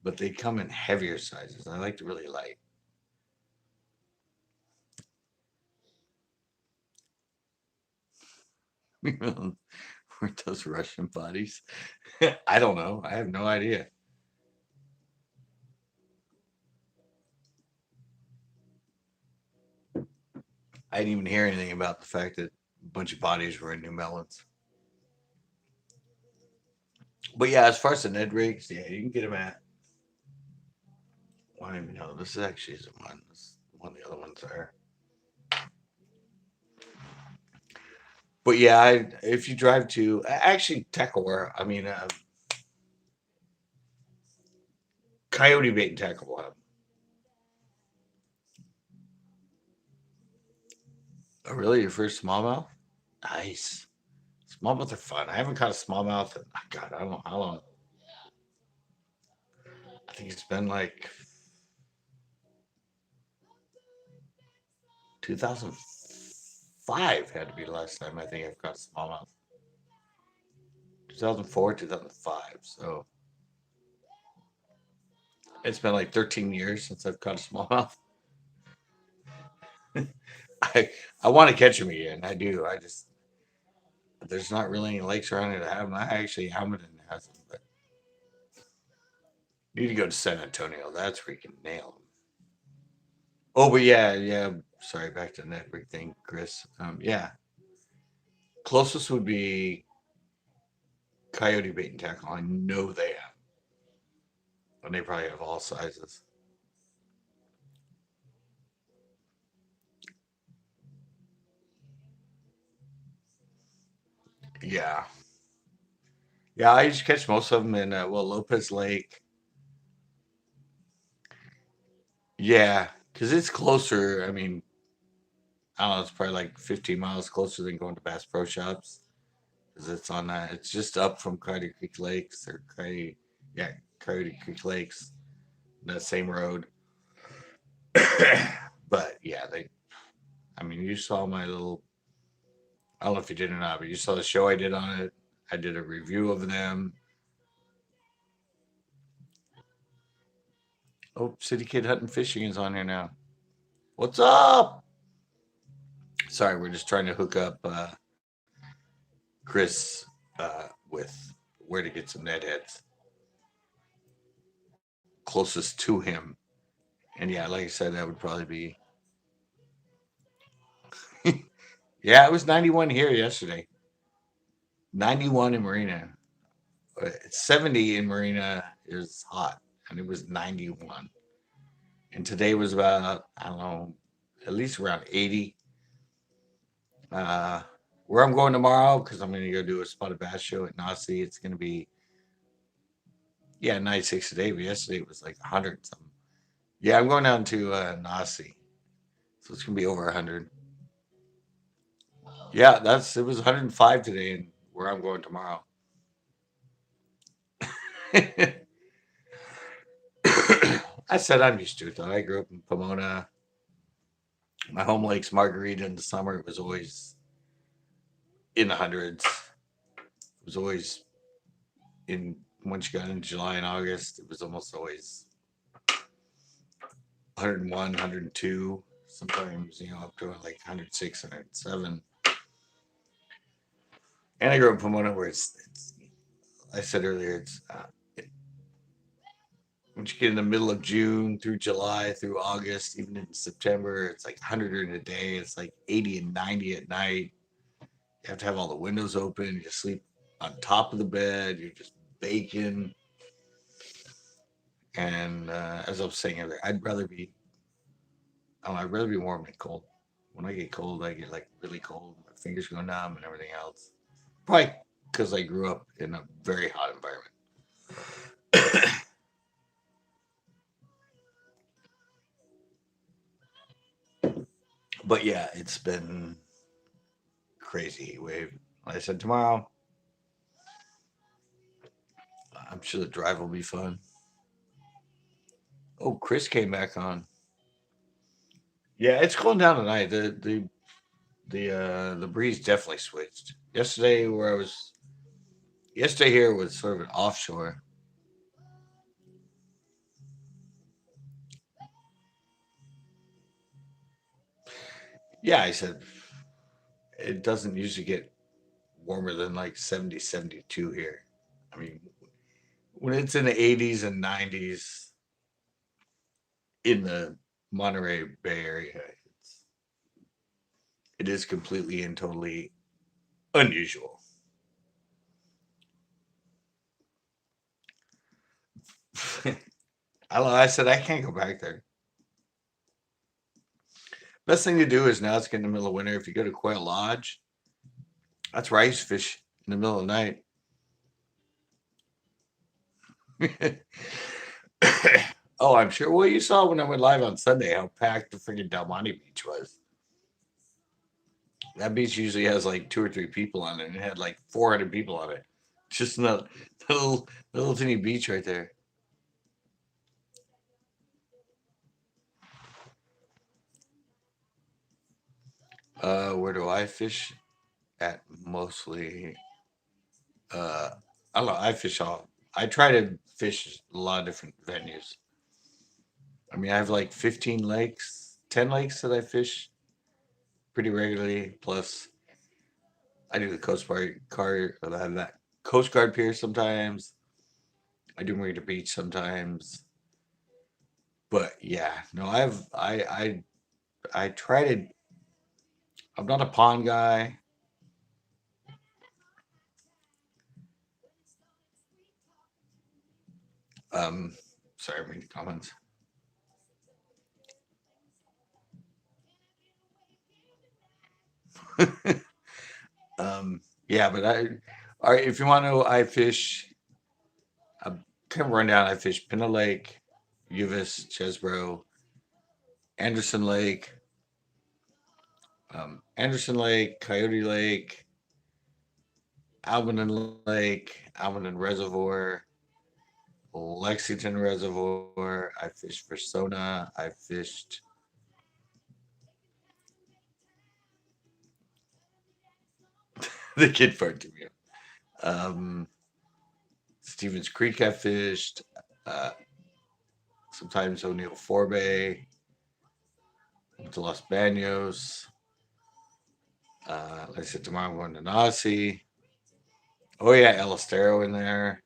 but they come in heavier sizes. I like the really light. Weren't those Russian bodies? I don't know. I have no idea. I didn't even hear anything about the fact that a bunch of bodies were in New Melons. But yeah, as far as the Ned rigs, yeah, you can get them at. Well, I don't even know. This is actually isn't one. This is one of the other ones are. But yeah, if you drive to actually Techaware, I mean, Coyote Bait and Tackle will have. Oh, really? Your first smallmouth? Nice. Smallmouth are fun. I haven't caught a smallmouth in, God, I don't know how long. I think it's been like 2005 had to be the last time I think I've caught a smallmouth. 2004, 2005. So it's been like 13 years since I've caught a smallmouth. I I want to catch them again. I do. I just there's not really any lakes around here to have them. I actually Hamilton has them, but you need to go to San Antonio. That's where you can nail them. Oh, but yeah, yeah. Sorry, back to the network thing, Chris. Yeah, closest would be Coyote Bait and Tackle. I know they have, and they probably have all sizes. Yeah, yeah. I used to catch most of them in Lopez Lake. Yeah, because it's closer. I mean, I don't know. It's probably like 15 miles closer than going to Bass Pro Shops because it's on that. It's just up from Coyote Creek Lakes or yeah, Coyote Creek Lakes, that same road. But yeah, they. I mean, you saw my little. I don't know if you did or not, but you saw the show I did on it. I did a review of them. Oh, City Kid Hunting Fishing is on here now. What's up? Sorry, we're just trying to hook up Chris with where to get some net heads closest to him. And yeah, like I said, that would probably be. Yeah, it was 91 here yesterday. 91 in Marina. 70 in Marina is hot, and it was 91. And today was about, I don't know, at least around 80. Uh, where I'm going tomorrow, because I'm going to go do a spotted bass show at Nazi, it's going to be, yeah, 96 today, but yesterday it was like 100 something. Yeah, I'm going down to Nazi, so it's going to be over 100. Yeah, it was 105 today, and where I'm going tomorrow. I said I'm used to it though. I grew up in Pomona. My home lake's Margarita. In the summer, it was always in the hundreds. It was always in once you got into July and August, it was almost always 101, 102. Sometimes up to like 106, 107. And I grew up in Pomona, where it's I said earlier, once you get in the middle of June through July through August, even in September, it's like 100 during the day. It's like 80 and 90 at night. You have to have all the windows open. You just sleep on top of the bed. You're just baking. And as I was saying earlier, I'd rather be warm than cold. When I get cold, I get like really cold. My fingers go numb and everything else. Probably because I grew up in a very hot environment. But yeah, it's been crazy heat wave. Like I said, tomorrow, I'm sure the drive will be fun. Oh, Chris came back on. Yeah, it's cooling down tonight. The breeze definitely switched. Yesterday here was sort of an offshore. Yeah, I said it doesn't usually get warmer than like 70, 72 here. I mean, when it's in the 80s and 90s in the Monterey Bay Area, it is completely and totally unusual. I said I can't go back there. Best thing to do is now it's getting in the middle of winter. If you go to Quail Lodge, that's where I used to fish in the middle of the night. Oh, I'm sure. Well, you saw when I went live on Sunday how packed the freaking Del Monte Beach was. That beach usually has like two or three people on it, and it had like 400 people on it. Just in the little teeny beach right there. Where do I fish at mostly? Uh, I don't know. I fish all. I try to fish a lot of different venues. I mean, I have like 15 lakes, 10 lakes that I fish pretty regularly. Plus, I do the that Coast Guard pier sometimes. I do Marina Beach sometimes. But yeah, no, I try to. I'm not a pond guy. Um, sorry, I'm reading comments. Yeah, but all right. If you want to know, I fish. I kind of run down. I fish Pinna Lake, Uvis, Chesbro, Anderson Lake, Anderson Lake, Coyote Lake, Almaden Lake, Almaden Reservoir, Lexington Reservoir. I fished Persona. I fished the kid part to me. Um, Stevens Creek. I fished. Uh, Sometimes O'Neill Forbay. Went to Los Banos. Like I said, tomorrow I'm going to Nazi. Oh yeah, El Estero in there.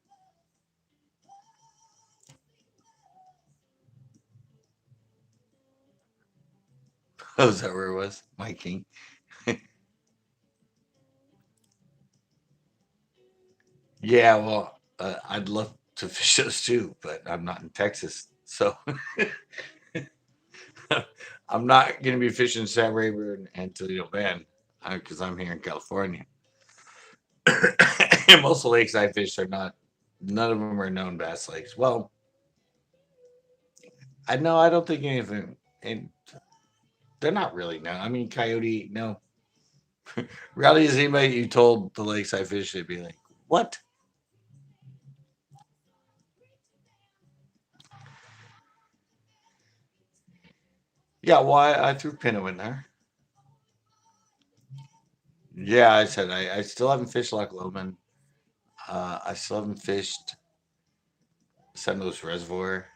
Oh, is that where it was? Viking. Yeah, well, I'd love to fish those too, but I'm not in Texas, so I'm not going to be fishing Sam Rayburn and Toledo Bend because I'm here in California. And most of the lakes I fish are not. None of them are known bass lakes. Well, I know I don't think anything, and they're not really known. I mean, Coyote, no. Reality is anybody you told the lakes I fish, they'd be like, "What?" Yeah, why I threw Pinto in there. Yeah, I said I still haven't fished Loch Lomond. I still haven't fished San Luis Reservoir.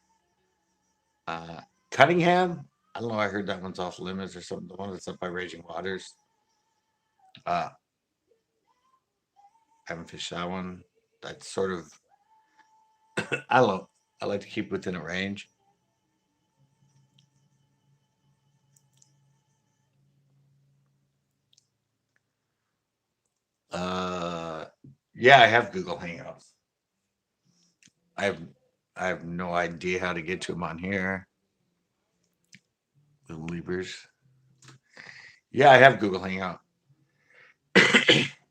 Uh, Cunningham. I don't know. I heard that one's off limits or something. The one that's up by Raging Waters. Uh, haven't fished that one. That's sort of I don't know. I like to keep within a range. Uh, yeah, I have Google Hangouts. I have I have no idea how to get to them on here. Little Leapers. Yeah, I have Google Hangout.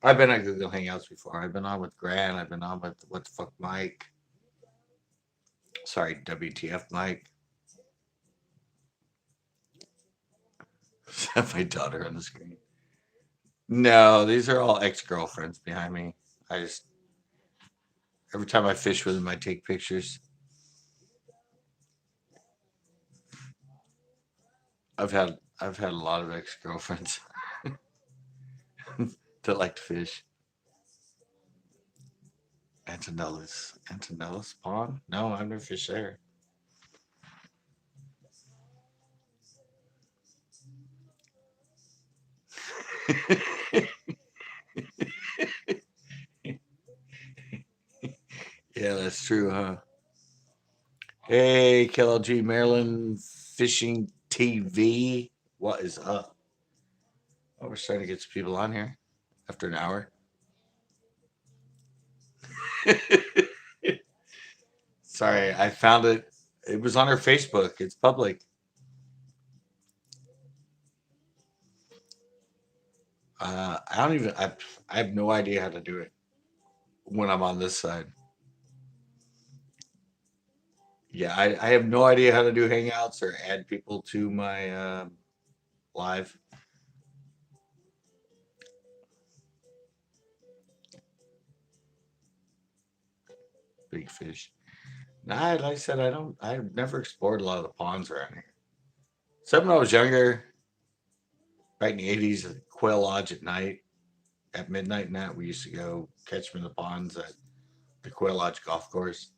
I've been on Google Hangouts before. I've been on with Grant. I've been on with what the fuck Mike. Sorry, WTF Mike. My daughter on the screen. No, these are all ex girlfriends behind me. I just every time I fish with them, I take pictures. I've had a lot of ex girlfriends that like to fish. Antonellis Pond? No, I've never fished there. Yeah, that's true, huh? Hey, KLG Maryland Fishing TV. What is up? Oh, we're starting to get some people on here after an hour. Sorry, I found it. It was on her Facebook. It's public. I don't even. I have no idea how to do it when I'm on this side. Yeah, I have no idea how to do Hangouts or add people to my live. Big fish. Nah, like I said, I don't. I've never explored a lot of the ponds around here. Except when I was younger, back in the '80s, at Quail Lodge at night, at midnight. And that we used to go catch them in the ponds at the Quail Lodge golf course.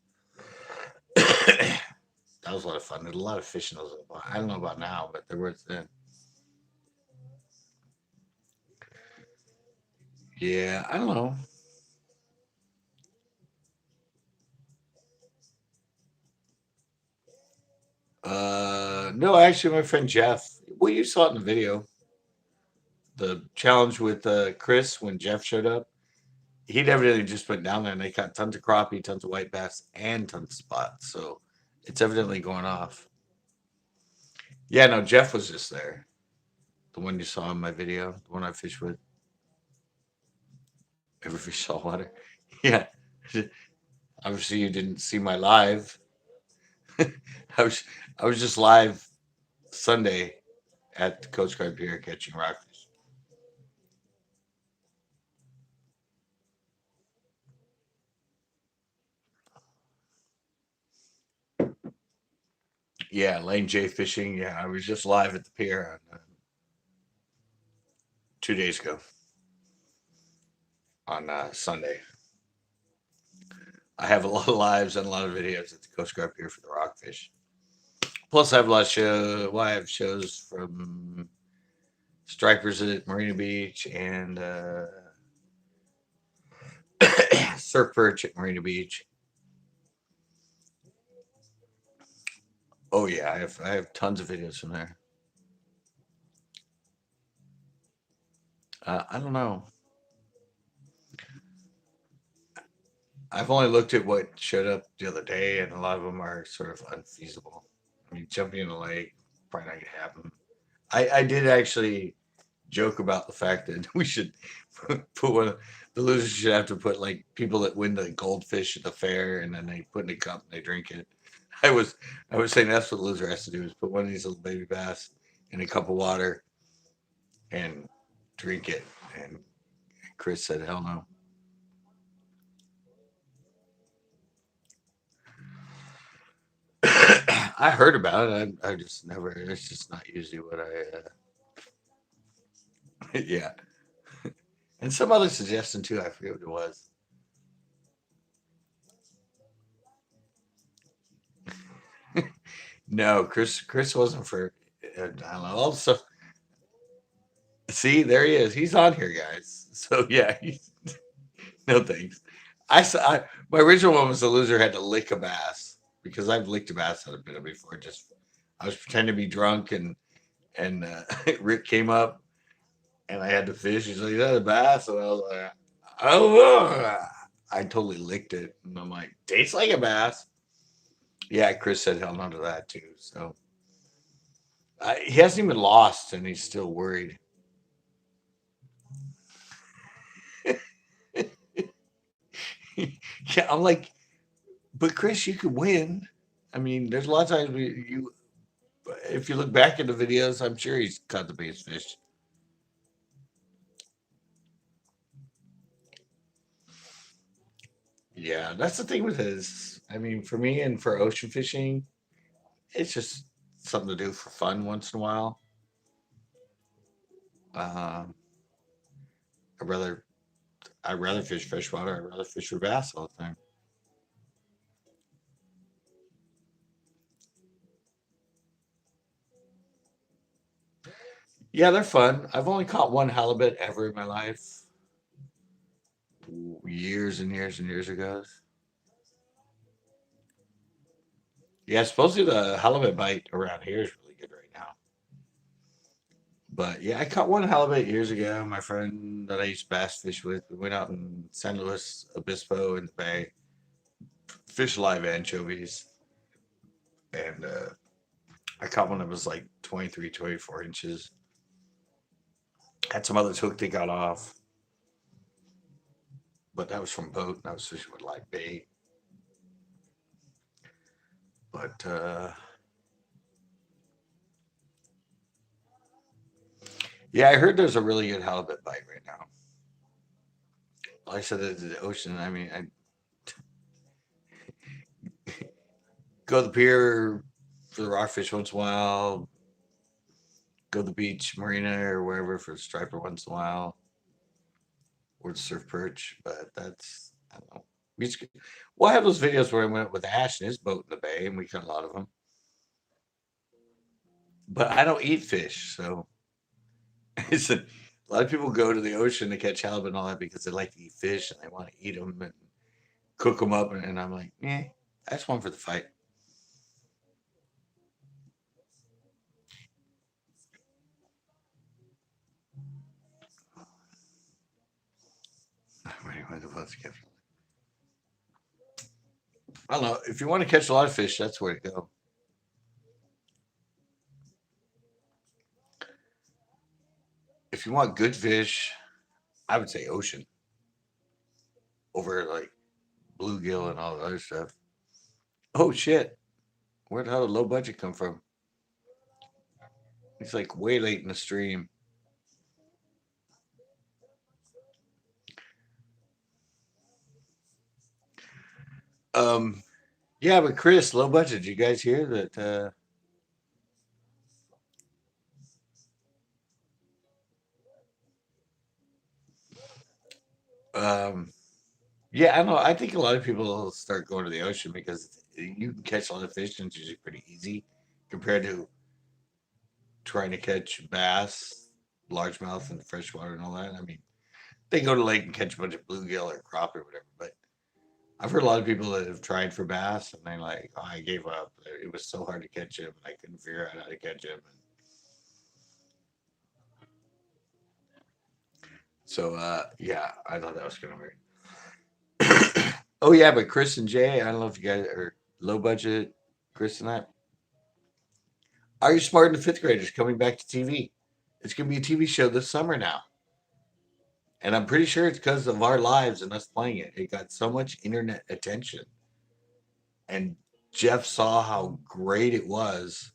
That was a lot of fun. There's a lot of fish in those. I don't know about now, but there was then. Yeah, I don't know. No, actually, my friend Jeff. Well, you saw it in the video. The challenge with Chris when Jeff showed up. He'd evidently just went down there and they caught tons of crappie, tons of white bass, and tons of spots. So it's evidently going off. Yeah, no, Jeff was just there. The one you saw in my video, the one I fished with. Ever fish saltwater? Yeah. Obviously, you didn't see my live. I was I was just live Sunday at the Coast Guard Pier catching rockfish. Yeah, Lane J fishing. Yeah, I was just live at the pier on 2 days ago on Sunday. I have a lot of lives and a lot of videos at the Coast Guard Pier for the rockfish. Plus, I have a lot of show. Well, I have shows from stripers at Marina Beach and surf perch at Marina Beach. Oh yeah, I have tons of videos from there. I don't know. I've only looked at what showed up the other day, and a lot of them are sort of unfeasible. I mean, jumping in a lake probably not gonna happen. I did actually joke about the fact that we should put one. The losers should have to put like people that win the goldfish at the fair, and then they put in a cup and they drink it. I was I was saying that's what the loser has to do is put one of these little baby bass in a cup of water and drink it. And Chris said, "Hell no." I heard about it. I just never. It's just not usually what I. Yeah, and some other suggestion too. I forget what it was. No, Chris wasn't for. I don't know. All the stuff. See, there he is. He's on here, guys. So yeah, no thanks. My original one was the loser had to lick a bass because I've licked a bass out of it before. Just I was pretending to be drunk and Rick came up and I had to fish. He's like, "Is that a bass?" And I was like, "Oh." I totally licked it, and I'm like, "Tastes like a bass." Yeah, Chris said hell no to that too. So he hasn't even lost, and he's still worried. Yeah, I'm like, but Chris, you could win. I mean, there's a lot of times you, if you look back at the videos, I'm sure he's caught the biggest fish. Yeah, that's the thing with his. I mean, for me and for ocean fishing, it's just something to do for fun once in a while. Um, I'd rather I'd rather fish freshwater. I'd rather fish for bass all the time. Yeah, they're fun. I've only caught one halibut ever in my life, years and years and years ago. Yeah, supposedly the halibut bite around here is really good right now. But yeah, I caught one halibut years ago. My friend that I used to bass fish with, we went out in San Luis Obispo in the bay, fish live anchovies, and I caught one that was like 23, 24 inches. Had some others hooked that got off, but that was from boat, and I was fishing with live bait. But yeah, I heard there's a really good halibut bite right now. Like I said, the ocean. I mean, I go to the pier for the rockfish once in a while. Go to the beach, marina, or wherever for the striper once in a while, or the surf perch. But that's I don't know. We just, we'll have those videos where I went with Ash and his boat in the bay, and we caught a lot of them. But I don't eat fish, so it's a lot of people go to the ocean to catch halibut and all that because they like to eat fish and they want to eat them and cook them up. And I'm like, I just want for the fight. I don't know. If you want to catch a lot of fish, that's where to go. If you want good fish, I would say ocean over like bluegill and all the other stuff. Oh shit! Where the hell did low budget come from? He's like way late in the stream. Um, yeah, but Chris, low budget. Did you guys hear that? Um, yeah, I don't know. I think a lot of people will start going to the ocean because you can catch a lot of fish and it's usually pretty easy compared to trying to catch bass, largemouth, and freshwater and all that. I mean, they go to lake and catch a bunch of bluegill or crappie or whatever. But I've heard a lot of people that have tried for bass and they're like, oh, I gave up. It was so hard to catch him. I couldn't figure out how to catch him. And so, yeah, I thought that was going to work. Oh, yeah, but Chris and Jay, I don't know if you guys are low budget. Chris and I, Are You Smart and the Fifth Graders coming back to TV? It's going to be a TV show this summer now. And I'm pretty sure it's because of our lives and us playing it. It got so much internet attention. And Jeff saw how great it was.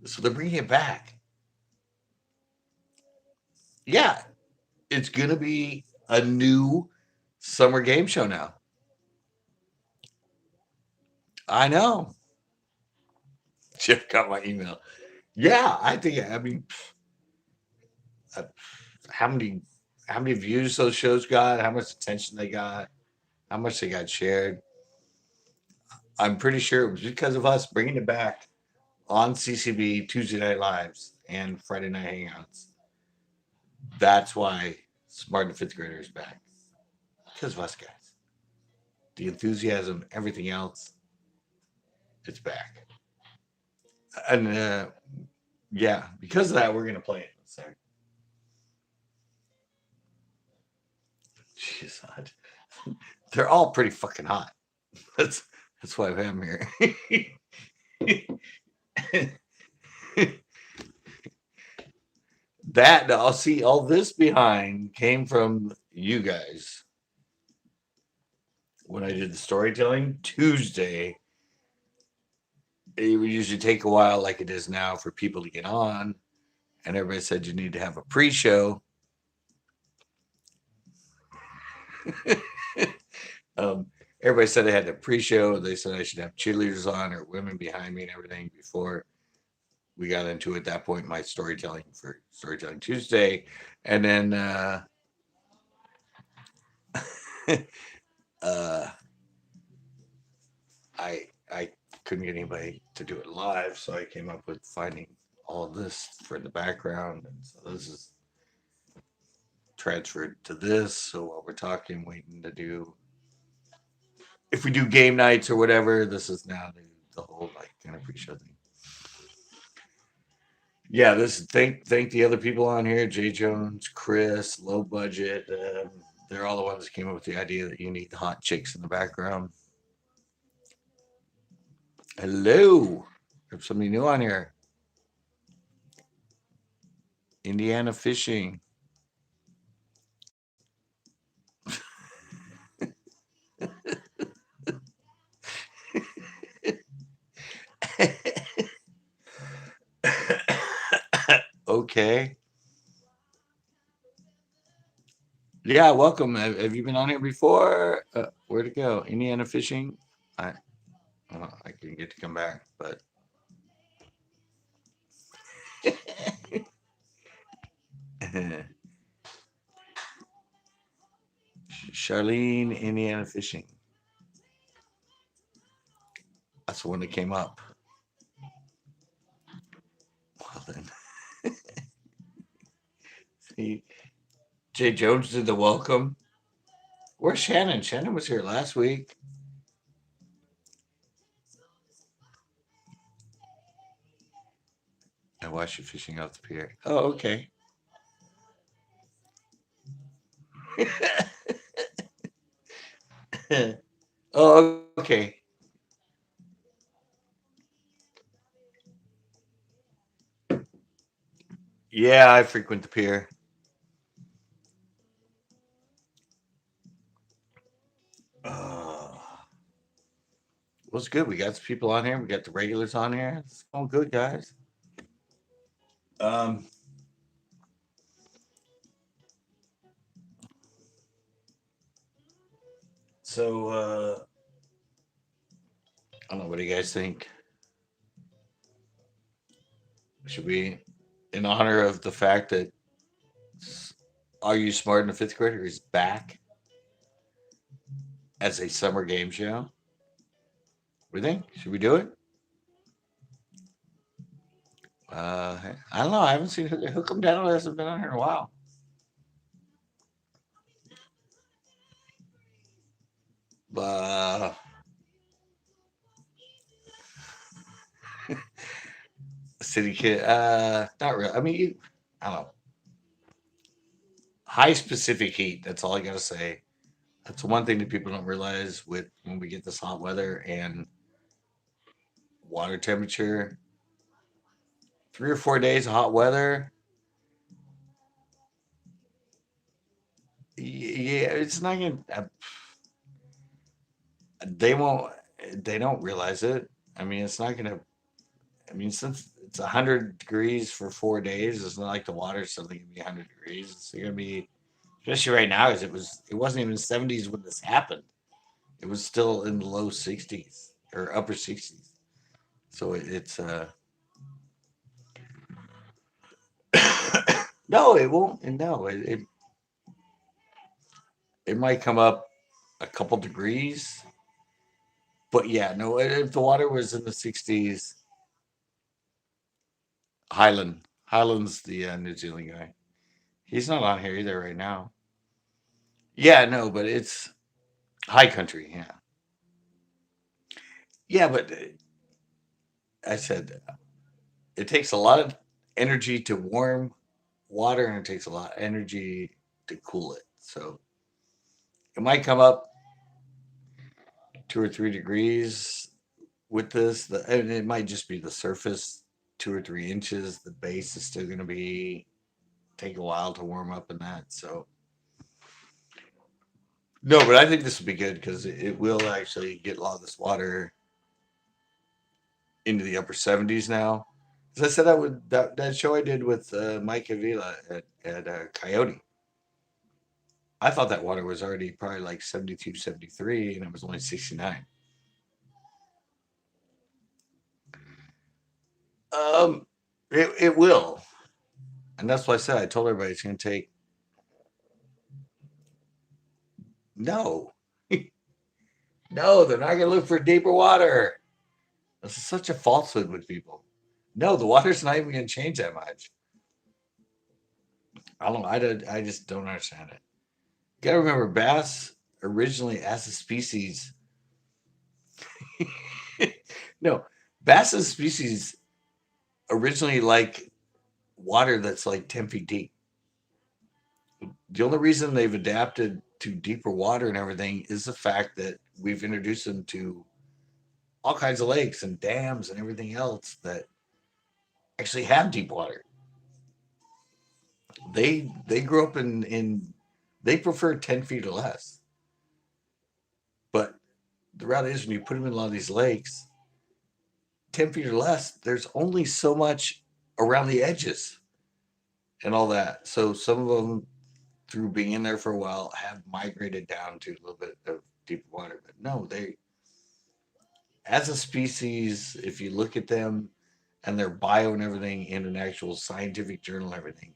So they're bringing it back. Yeah. It's gonna be a new summer game show now. I know. Jeff got my email. Yeah, I think. I mean, uh, how many how many views those shows got? How much attention they got? How much they got shared? I'm pretty sure it was because of us bringing it back on CCB Tuesday Night Lives and Friday Night Hangouts. That's why Smart and Fifth Grader is back. Because of us guys. The enthusiasm, everything else, it's back. And yeah, because of that, we're gonna play it. So, she's hot. They're all pretty fucking hot. That's that's why I'm here. That I'll see all this behind came from you guys when I did the storytelling Tuesday. It would usually take a while, like it is now, for people to get on, and everybody said you need to have a pre-show. Everybody said I had a pre-show. They said I should have cheerleaders on or women behind me and everything before we got into at that point my storytelling for Storytelling Tuesday, and then uh, I couldn't get anybody to do it live, so I came up with finding all of this for the background, and so this is transferred to this. So while we're talking, waiting to do if we do game nights or whatever, this is now the whole like kind of pre-show thing. Yeah, this thank the other people on here, Jay Jones, Chris, Low Budget. They're all the ones that came up with the idea that you need hot chicks in the background. Hello, there's somebody new on here. Indiana Fishing. Okay. Yeah, welcome. Have you been on here before? Where'd it go? Indiana Fishing. I I couldn't get to come back, but Charlene, Indiana Fishing. That's the one that came up. Well then, see, Jay Jones did the welcome. Where's Shannon? Shannon was here last week. I watched you fishing off the pier. Oh, okay. Oh, okay. Yeah, I frequent the pier. Uh, well, it's good. We got some people on here. We got the regulars on here. It's all good, guys. Um, so I don't know. What do you guys think? Should we, in honor of the fact that Are You Smart in the Fifth Grader is back as a summer game show? What do you think? Should we do it? I don't know. I haven't seen Hook 'em Down hasn't been on here in a while. Uh, City Kid. Not really. I mean, I don't know. High specific heat. That's all I gotta say. That's one thing that people don't realize with when we get this hot weather and water temperature. 3 or 4 days of hot weather. Yeah, it's not gonna. They won't. They don't realize it. I mean, it's not gonna. I mean, since it's 100 degrees for 4 days, it's not like the water's suddenly gonna be 100 degrees. It's gonna be. especially right now, because it wasn't even 70s when this happened. It was still in the low 60s or upper 60s. So it's no, it won't. No, it might come up a couple degrees, but yeah, no. If the water was in the 60s, Highland's the New Zealand guy. He's not on here either right now. Yeah, no, but it's high country. Yeah, yeah, but I said it takes a lot of energy to warm water, and it takes a lot of energy to cool it. So it might come up 2 or 3 degrees with this, and it might just be the surface 2 or 3 inches. The base is still going to be take a while to warm up in that. So no, but I think this will be good because it will actually get a lot of this water into the upper 70s now. As I said, I would that show I did with Mike Avila at Coyote. I thought that water was already probably like 72, 73, and it was only 69. Um, it will, and that's why I said I told everybody it's going to take. No, no, they're not going to look for deeper water. This is such a falsehood with people. No, the water's not even going to change that much. I don't. I just don't understand it. You got to remember, bass originally as a species. No, bass as a species originally like water that's like 10 feet deep. The only reason they've adapted to deeper water and everything is the fact that we've introduced them to all kinds of lakes and dams and everything else that actually have deep water. They grew up in they prefer 10 feet or less. But the reality is when you put them in a lot of these lakes, 10 feet or less, there's only so much around the edges and all that. So some of them, through being in there for a while, have migrated down to a little bit of deep water. But no, they as a species, if you look at them and their bio and everything in an actual scientific journal and everything,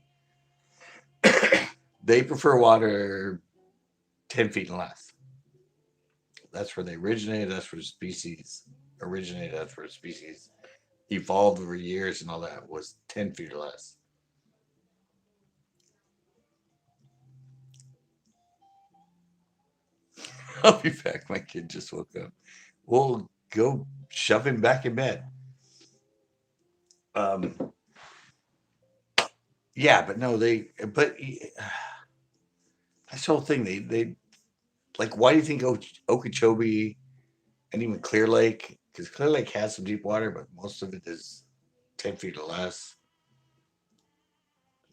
they prefer water 10 feet and less. That's where they originated. That's where species originated. That's where species evolved over years and all that was 10 feet or less. I'll be back. My kid just woke up. We'll go shove him back in bed. Um, yeah, but no, but that's the whole thing. They like, why do you think Okeechobee and even Clear Lake, because Clear Lake has some deep water, but most of it is 10 feet or less.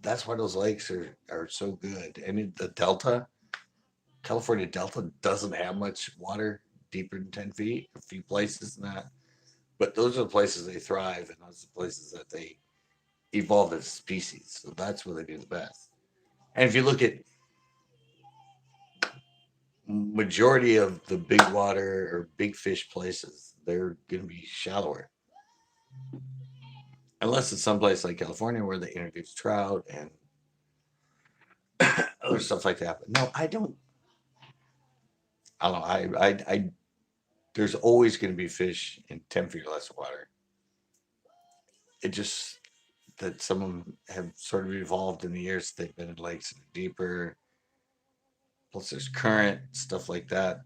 That's why those lakes are so good. And in the Delta, California Delta doesn't have much water deeper than 10 feet, a few places in that. But those are the places they thrive, and those are the places that they evolved as a species. So that's where they do the best. And if you look at majority of the big water or big fish places, they're going to be shallower. Unless it's someplace like California where they introduce trout and other stuff like that. But no, I don't know. There's always going to be fish in 10 feet or less of water. It just that some of them have sort of evolved in the years. They've been in lakes that are deeper. Plus, there's current stuff like that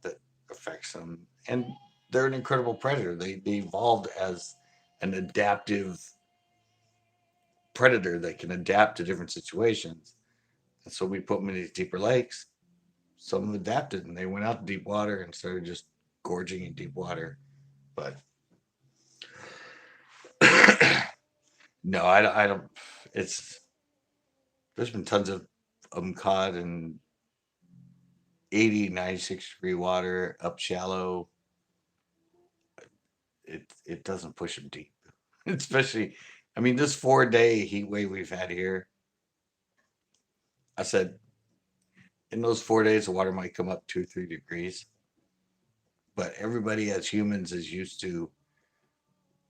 affects them, and they're an incredible predator. They evolved as an adaptive predator that can adapt to different situations. And so we put them in these deeper lakes. Some of them adapted and they went out to deep water and started just gorging in deep water. But no, I don't. It's there's been tons of them caught in 80, 96 degree water up shallow. It doesn't push them deep, especially. I mean, this 4 day heat wave we've had here. I said in those 4 days, the water might come up 2 or 3 degrees. But everybody as humans is used to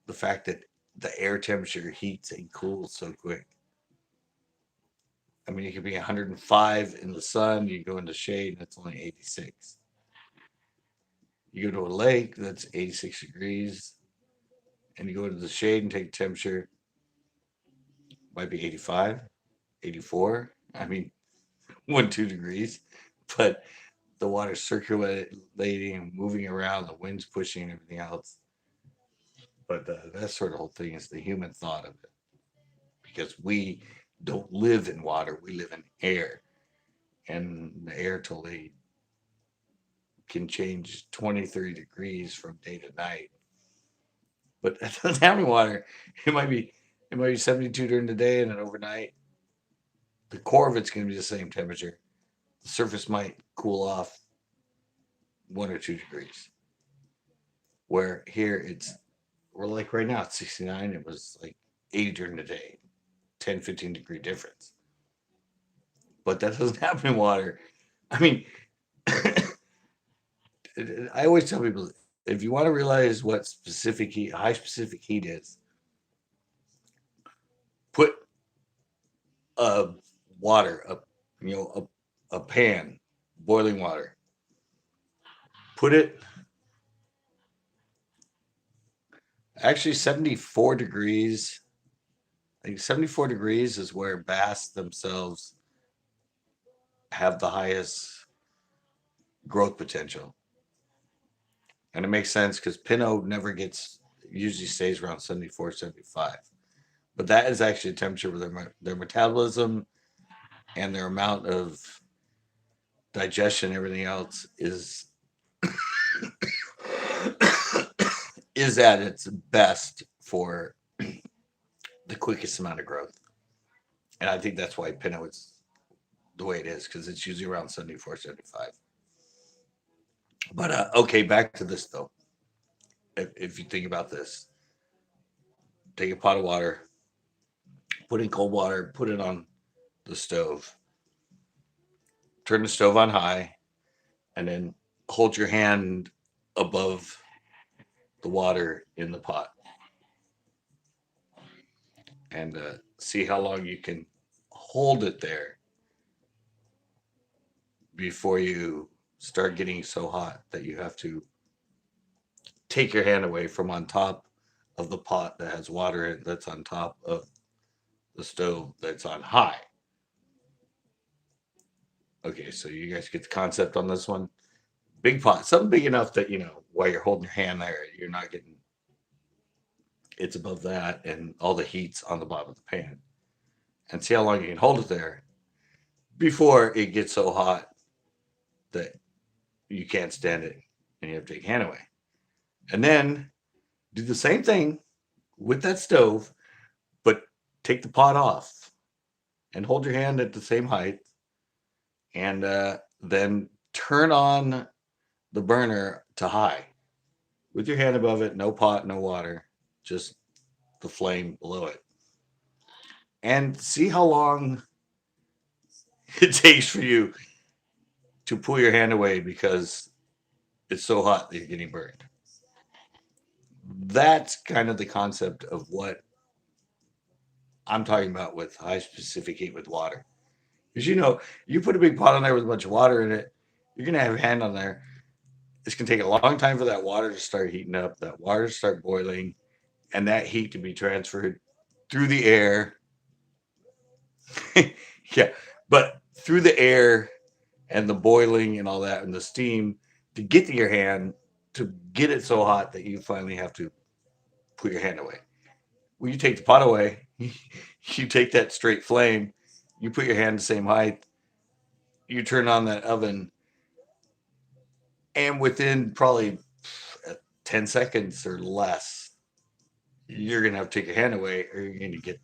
the fact that the air temperature heats and cools so quick. I mean, it could be 105 in the sun, you go into shade, and it's only 86. You go to a lake that's 86 degrees, and you go into the shade and take temperature, might be 85, 84. I mean, 1, 2 degrees, but the water's circulating, moving around, the wind's pushing, and everything else. But that sort of whole thing is the human thought of it, because we don't live in water, we live in air, and the air totally can change 20, 30 degrees from day to night. But it doesn't have any water. It might be it might be 72 during the day, and then overnight the core of it's going to be the same temperature. The surface might cool off 1 or 2 degrees. Where here it's we're like right now it's 69. It was like 80 during the day, 10, 15 degree difference. But that doesn't happen in water. I mean, I always tell people if you want to realize what specific heat, high specific heat is, put a water, a pan, boiling water. Put it actually 74 degrees. I think 74 degrees is where bass themselves have the highest growth potential. And it makes sense because Pinot never gets, usually stays around 74, 75. But that is actually a temperature where their metabolism and their amount of digestion, everything else is at its best for the quickest amount of growth. And I think that's why Pinot is the way it is because it's usually around 74, 75. But okay, back to this though. If you think about this, take a pot of water, put in cold water, put it on the stove, turn the stove on high, and then hold your hand above the water in the pot and see how long you can hold it there before you start getting so hot that you have to take your hand away from on top of the pot that has water in it that's on top of the stove that's on high. Okay, so you guys get the concept on this one. Big pot, something big enough that while you're holding your hand there, you're not getting it's above that, and all the heat's on the bottom of the pan. And see how long you can hold it there before it gets so hot that you can't stand it and you have to take your hand away. And then do the same thing with that stove, but take the pot off and hold your hand at the same height, and then turn on the burner to high with your hand above it, no pot, no water, just the flame below it. And see how long it takes for you to pull your hand away because it's so hot that you're getting burned. That's kind of the concept of what I'm talking about with high specific heat with water. Because you put a big pot on there with a bunch of water in it, you're gonna have a hand on there. It's gonna take a long time for that water to start heating up, that water to start boiling, and that heat to be transferred through the air. Yeah, but through the air and the boiling and all that and the steam to get to your hand to get it so hot that you finally have to put your hand away. When you take the pot away, you take that straight flame, you put your hand the same height, you turn on that oven, and within probably 10 seconds or less, you're going to have to take your hand away or you're going to get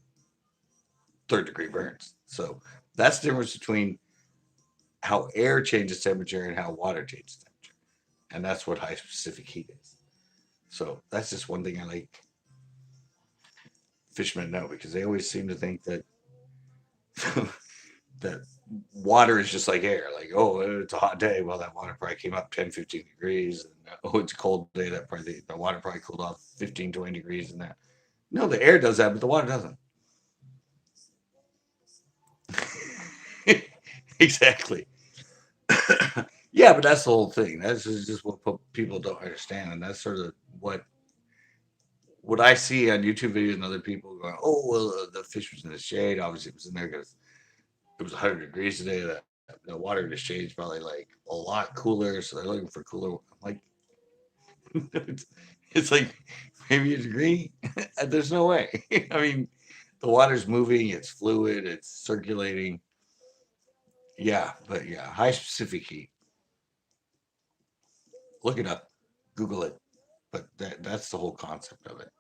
third-degree burns. So that's the difference between how air changes temperature and how water changes temperature. And that's what high specific heat is. So that's just one thing I like fishermen know, because they always seem to think that that water is just like air. Like, oh, it's a hot day. Well, that water probably came up 10, 15 degrees. And oh, it's a cold day. That probably the water probably cooled off 15, 20 degrees. And that. No, the air does that, but the water doesn't. Exactly. Yeah, but that's the whole thing. That's just what people don't understand, and that's sort of what I see on YouTube videos and other people going, "Oh, well, the fish was in the shade. Obviously, it was in there because it was 100 degrees today. That the water in the shade is probably like a lot cooler, so they're looking for cooler." I'm like, it's like maybe a degree. There's no way. I mean, the water's moving. It's fluid. It's circulating. Yeah, but yeah, high specific heat. Look it up, Google it. But that's the whole concept of it.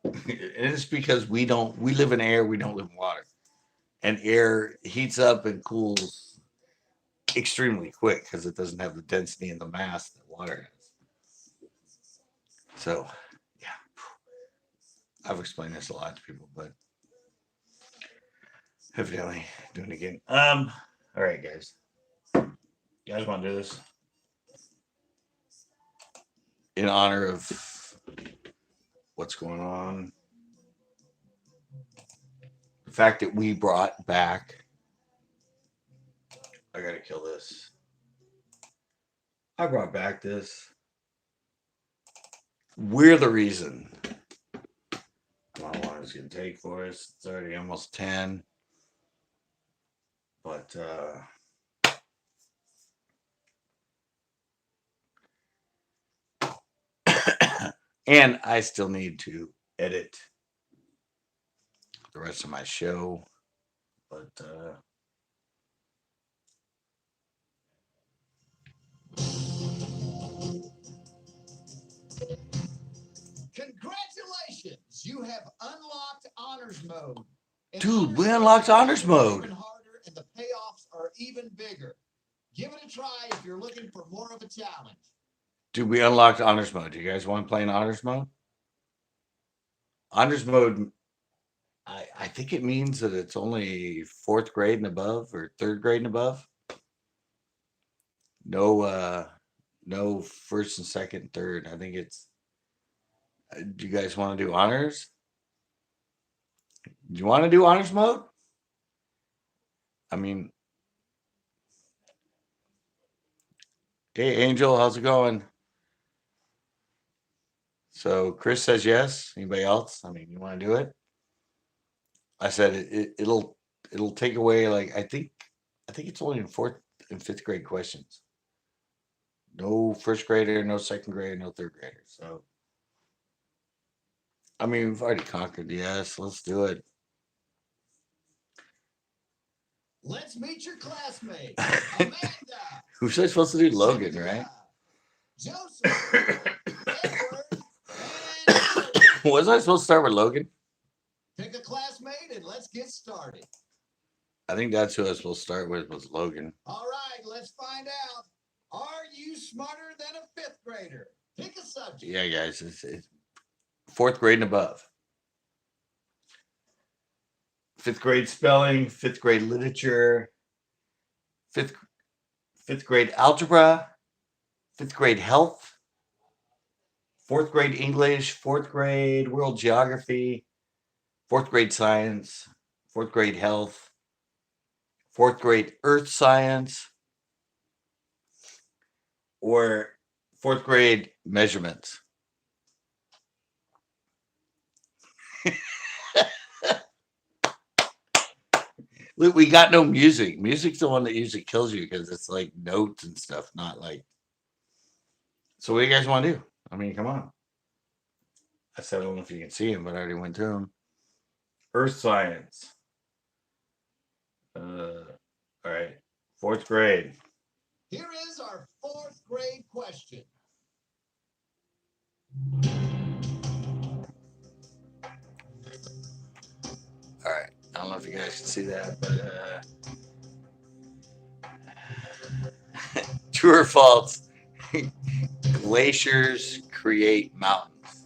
And it's because we live in air, we don't live in water. And air heats up and cools extremely quick because it doesn't have the density and the mass that water has. So yeah, I've explained this a lot to people, but evidently doing it again. All right, guys. You guys want to do this in honor of what's going on? The fact that we brought back. I gotta kill this. I brought back this. We're the reason. How long is it gonna take for us? It's already almost 10. But and I still need to edit the rest of my show. But congratulations, you have unlocked honors mode. Dude, we unlocked honors mode. Even harder, and the payoffs are even bigger. Give it a try if you're looking for more of a challenge. Dude, we unlocked honors mode. Do you guys want to play in honors mode? Honors mode, I think it means that it's only fourth grade and above or third grade and above. No first and second and third. I think it's. Do you guys want to do honors? Do you want to do honors mode? I mean, hey Angel, how's it going? So Chris says yes. Anybody else? I mean, you want to do it? I said it'll take away like I think it's only in fourth and fifth grade questions. No first grader, no second grader, no third grader. So I mean, we've already conquered. Yes, let's do it. Let's meet your classmates. Amanda. Who's I supposed to do? Logan, right? Joseph. Edward. And Was I supposed to start with Logan? pick a classmate and let's get started. I think that's who I was supposed to start with was Logan. All right, let's find out. Are you smarter than a fifth grader? Pick a subject. Yeah, guys, it's fourth grade and above. Fifth grade spelling, fifth grade literature, fifth grade algebra, fifth grade health, fourth grade English, fourth grade world geography, fourth grade science, fourth grade health, fourth grade earth science, or fourth grade measurements. Look, we got no music. Music's the one that usually kills you because it's like notes and stuff, not like. So what do you guys want to do? I mean, come on. I said I don't know if you can see him, but I already went to him. Earth science. All right. Fourth grade. Here is our fourth grade question. All right. I don't know if you guys can see that, but true or false? Glaciers create mountains.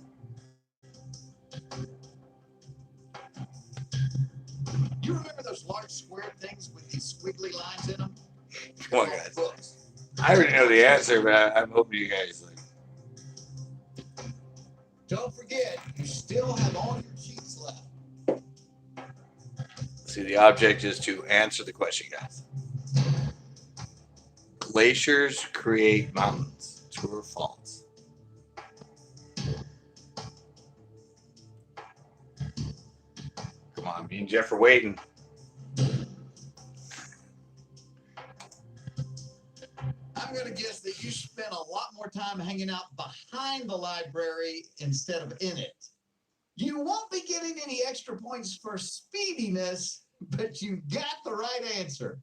You remember those large square things with these squiggly lines in them? Come on, They're guys. called books. I already know the answer, but I'm hoping you guys like. Don't forget, you still have all your sheets left. See, the object is to answer the question, guys. Glaciers create mountains. True or false? Come on, me and Jeff are waiting. I'm going to guess that you spent a lot more time hanging out behind the library instead of in it. You won't be getting any extra points for speediness, but you got the right answer.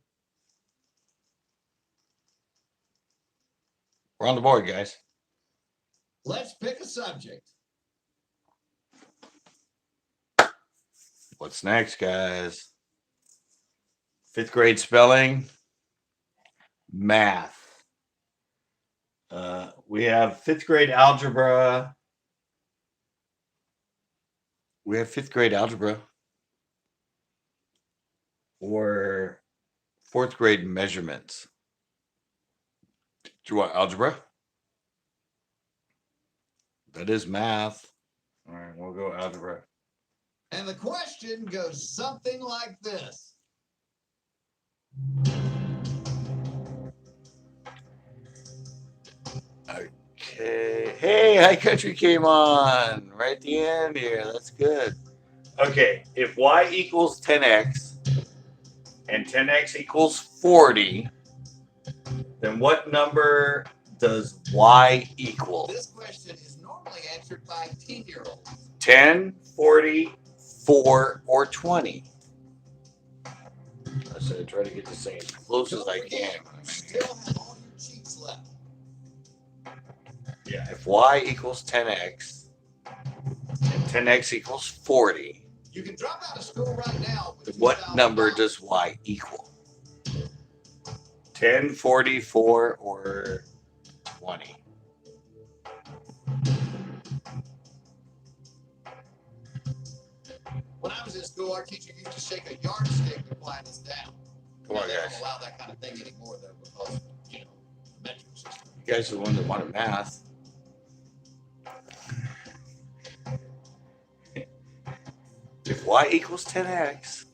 We're on the board, guys. Let's pick a subject. What's next, guys? 5th grade spelling, math. We have 5th grade algebra. We have 5th grade algebra or 4th grade measurements. Do you want algebra? That is math. All right, we'll go algebra. And the question goes something like this. Okay. Hey, High Country came on right at the end here. That's good. Okay, if y equals 10x and 10x equals 40, then what number does y equal? This question is normally answered by 10-year-olds. 10, 40, 4, or 20? I said try to get this thing as close as I can. You still have all your cheats left. Yeah, if y equals 10x and 10x equals 40, you can drop out of school right now. What number does y equal? 10, 40, 4, or 20? When I was in school, our teacher used to shake a yardstick to quiet us down. Come on, They guys. don't allow that kind of thing anymore, though, because, the metric system. You guys are the one that wanted math. If y equals 10x,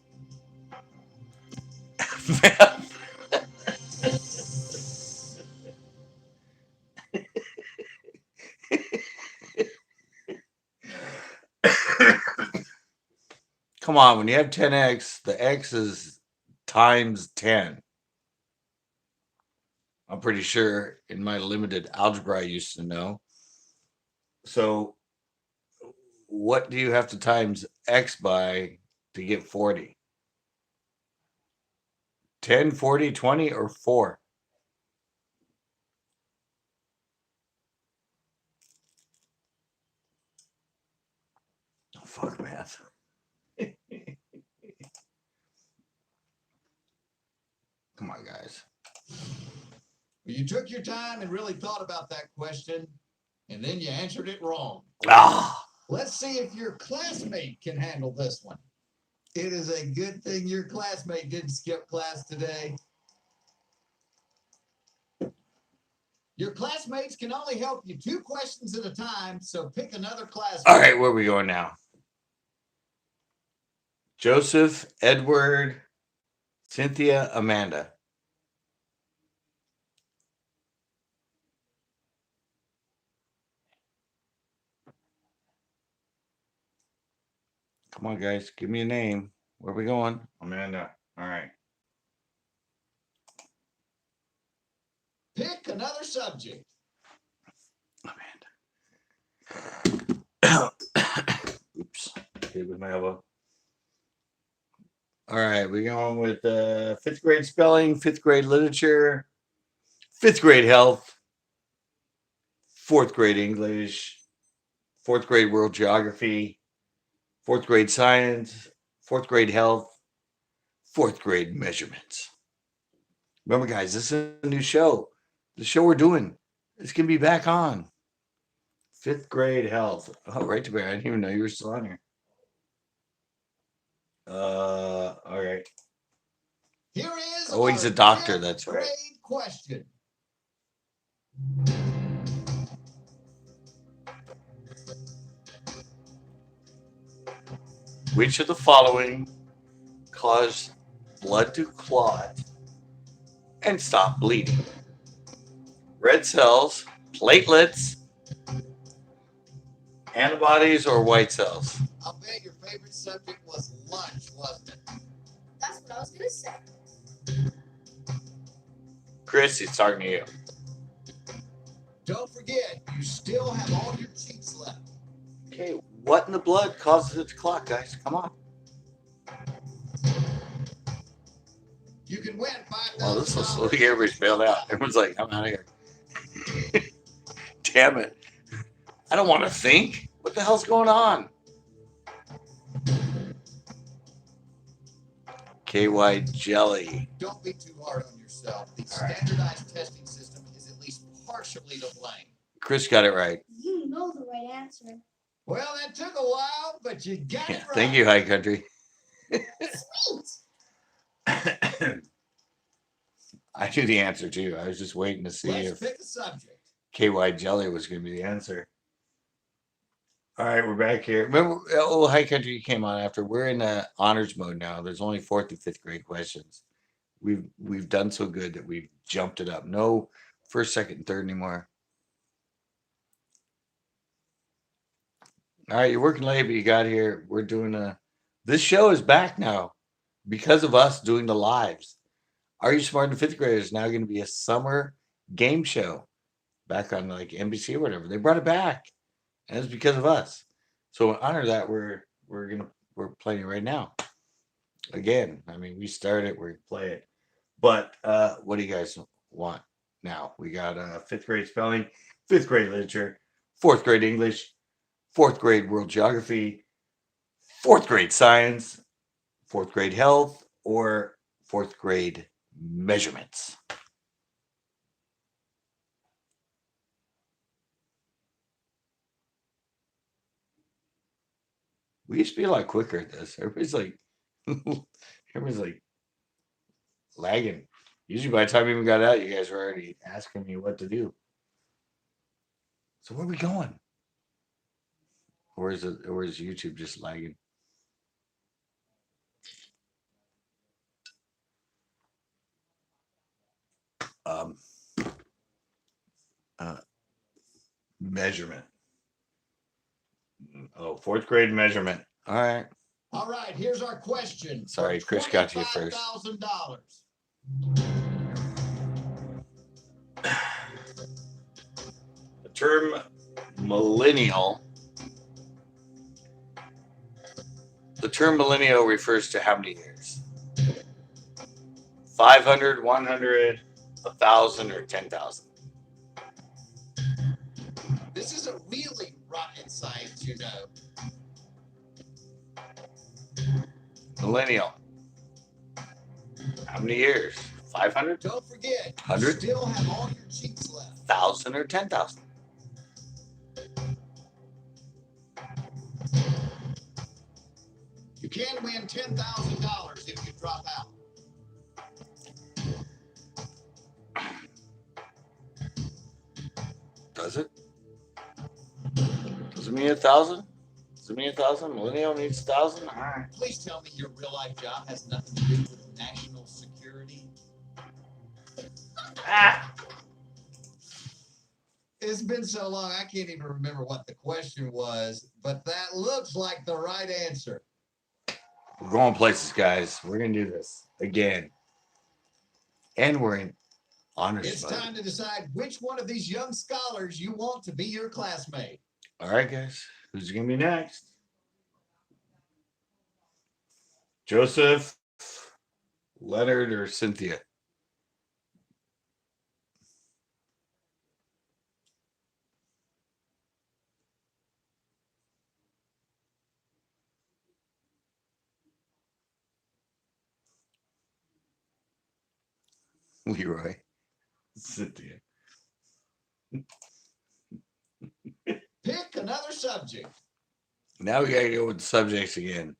come on, when you have 10x, the x is times 10. I'm pretty sure in my limited algebra I used to know. So what do you have to times x by to get 40? 10, 40, 20, or 4? Oh, fuck math. Come on, guys. You took your time and really thought about that question, and then you answered it wrong. Ah. Let's see if your classmate can handle this one. It is a good thing your classmate didn't skip class today. Your classmates can only help you 2 questions at a time, so pick another classmate. All right, where are we going now? Joseph, Edward, Cynthia, Amanda. Come on, guys. Give me a name. Where are we going? Amanda. All right. Pick another subject. Amanda. Oops. Hit with my elbow. All right. We're going with 5th grade spelling, 5th grade literature, 5th grade health, 4th grade English, 4th grade world geography, 4th grade science, 4th grade health, 4th grade measurements. Remember, guys, this is a new show. The show we're doing. It's going to be back on. 5th grade health. Oh, right to bear. I didn't even know you were still on here. All right. Here is Oh, he's our a doctor. 10th That's right. grade question. Which of the following cause blood to clot and stop bleeding? Red cells, platelets, antibodies, or white cells? I'll bet your favorite subject was lunch, wasn't it? That's what I was gonna say. Chris, he's talking to you. Don't forget, you still have all your cheeks left. Okay, what in the blood causes it to clot, guys? Come on. You can win $5,000. Oh, this is so everybody's bailed out. Everyone's like, I'm out of here. Damn it. I don't want to think. What the hell's going on? KY jelly. Don't be too hard on yourself. The All right. standardized testing system is at least partially to blame. Chris got it right. You know the right answer. Well, that took a while, but you got Yeah, it right. thank you, High Country. Sweet. I knew the answer too. I was just waiting to see Let's if pick a subject. KY jelly was going to be the answer. All right, we're back here. Remember, oh, High Country you came on after. We're in honors mode now. There's only 4th through 5th grade questions. We've done so good that we've jumped it up. No first, second, and third anymore. All right, you're working late, but you got here. We're doing this show is back now because of us doing the lives. Are You Smart in 5th Grade is now going to be a summer game show back on like NBC or whatever. They brought it back, and it's because of us. So in honor of that, we're playing it right now. Again, I mean, we started, we play it. But what do you guys want now? We got 5th grade spelling, 5th grade literature, 4th grade English, 4th grade world geography, 4th grade science, 4th grade health, or 4th grade measurements. We used to be a lot quicker at this. Everybody's like lagging. Usually by the time we even got out, you guys were already asking me what to do. So where are we going? Or is YouTube just lagging? Measurement. Oh, 4th grade measurement. All right. All right, here's our question. Sorry, Chris got to you first. $25,000. The term millennial. The term millennial refers to how many years? 500, 100, 1,000, or 10,000? This isn't really rocket science, you know. Millennial. How many years? 500, Don't forget, 100, you still have all your cheeks left. 1,000, or 10,000? You can win $10,000 if you drop out. Does it? Does it mean 1,000? Does it mean 1,000? Millennial needs 1,000? All right. Please tell me your real life job has nothing to do with national security. Ah! It's been so long, I can't even remember what the question was, but that looks like the right answer. We're going places, guys. We're going to do this again. And we're in honors It's mode. time to decide which one of these young scholars you want to be your classmate. All right, guys. Who's going to be next? Joseph, Leonard, or Cynthia? Leroy. Cynthia. Pick another subject. Now we got to go with the subjects again.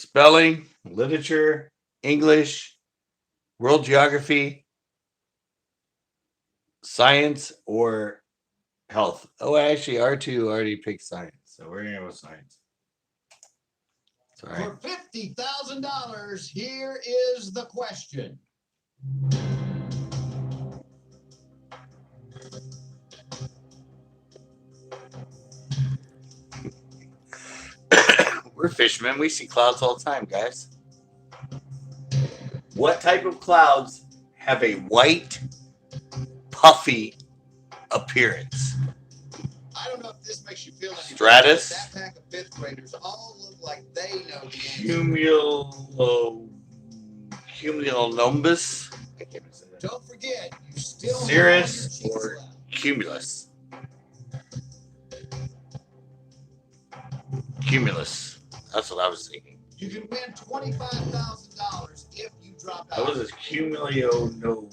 spelling, literature, English, world geography, science, or health. Oh, actually, R2 already picked science. So we're going to go with science. Sorry. For $50,000, here is the question. We're fishermen. We see clouds all the time, guys. What type of clouds have a white, puffy appearance? I don't know if this makes you feel any better, Stratus. but that pack of fifth graders all look like they know the answer. Cumulonimbus. I can't even say that. Don't forget, you still Cirrus have all your or cheeks left. cumulus? Cumulus. That's what I was thinking. You can win $25,000 if you drop That out. was a cumulonimbus.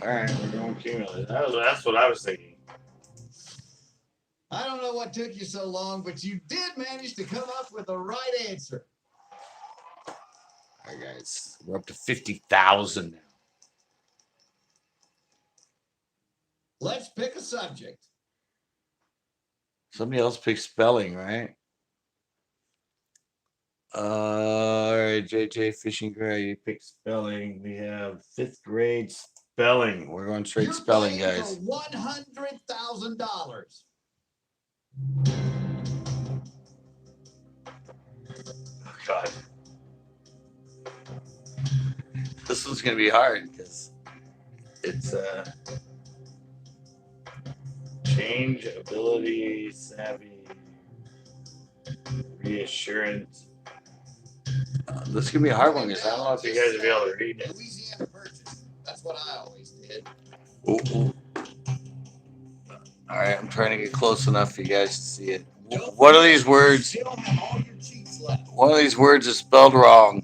All right, we're going cumulus. That's what I was thinking. I don't know what took you so long, but you did manage to come up with the right answer. All right, guys, we're up to 50,000 now. Let's pick a subject. Somebody else picked spelling, right? All right, JJ Fishing Gray, you picked spelling. We have 5th grade spelling. We're going straight You're spelling, playing guys. for $100,000. Oh, God. This one's going to be hard because it's change, ability, savvy, reassurance. This is going to be a hard one because I don't know if you guys will be able to read it. Louisiana Purchase. That's what I always did. Ooh, ooh. All right, I'm trying to get close enough for you guys to see it. What are these words? You still have all your cheeks left. One of these words is spelled wrong.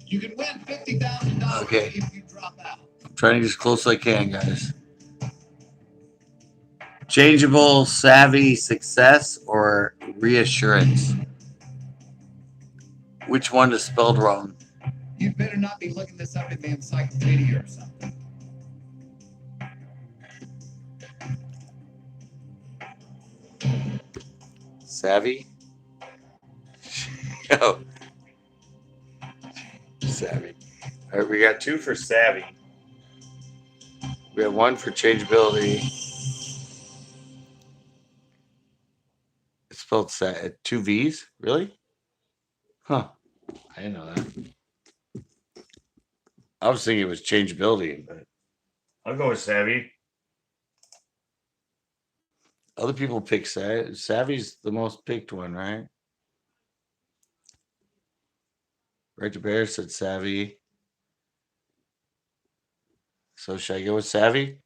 You can win $50,000 Okay. if you drop out. I'm trying to get as close as I can, guys. Changeable, savvy, success, or reassurance? Which one is spelled wrong? You better not be looking this up in the encyclopedia or something. Savvy? Oh. Savvy. All right, we got 2 for savvy. We have 1 for changeability. It's spelled 2 V's? Really? Huh. I didn't know that. I was thinking it was changeability, but I'll go with savvy. Other people pick savvy's the most picked one, right? Right to Bear said savvy. So should I go with savvy?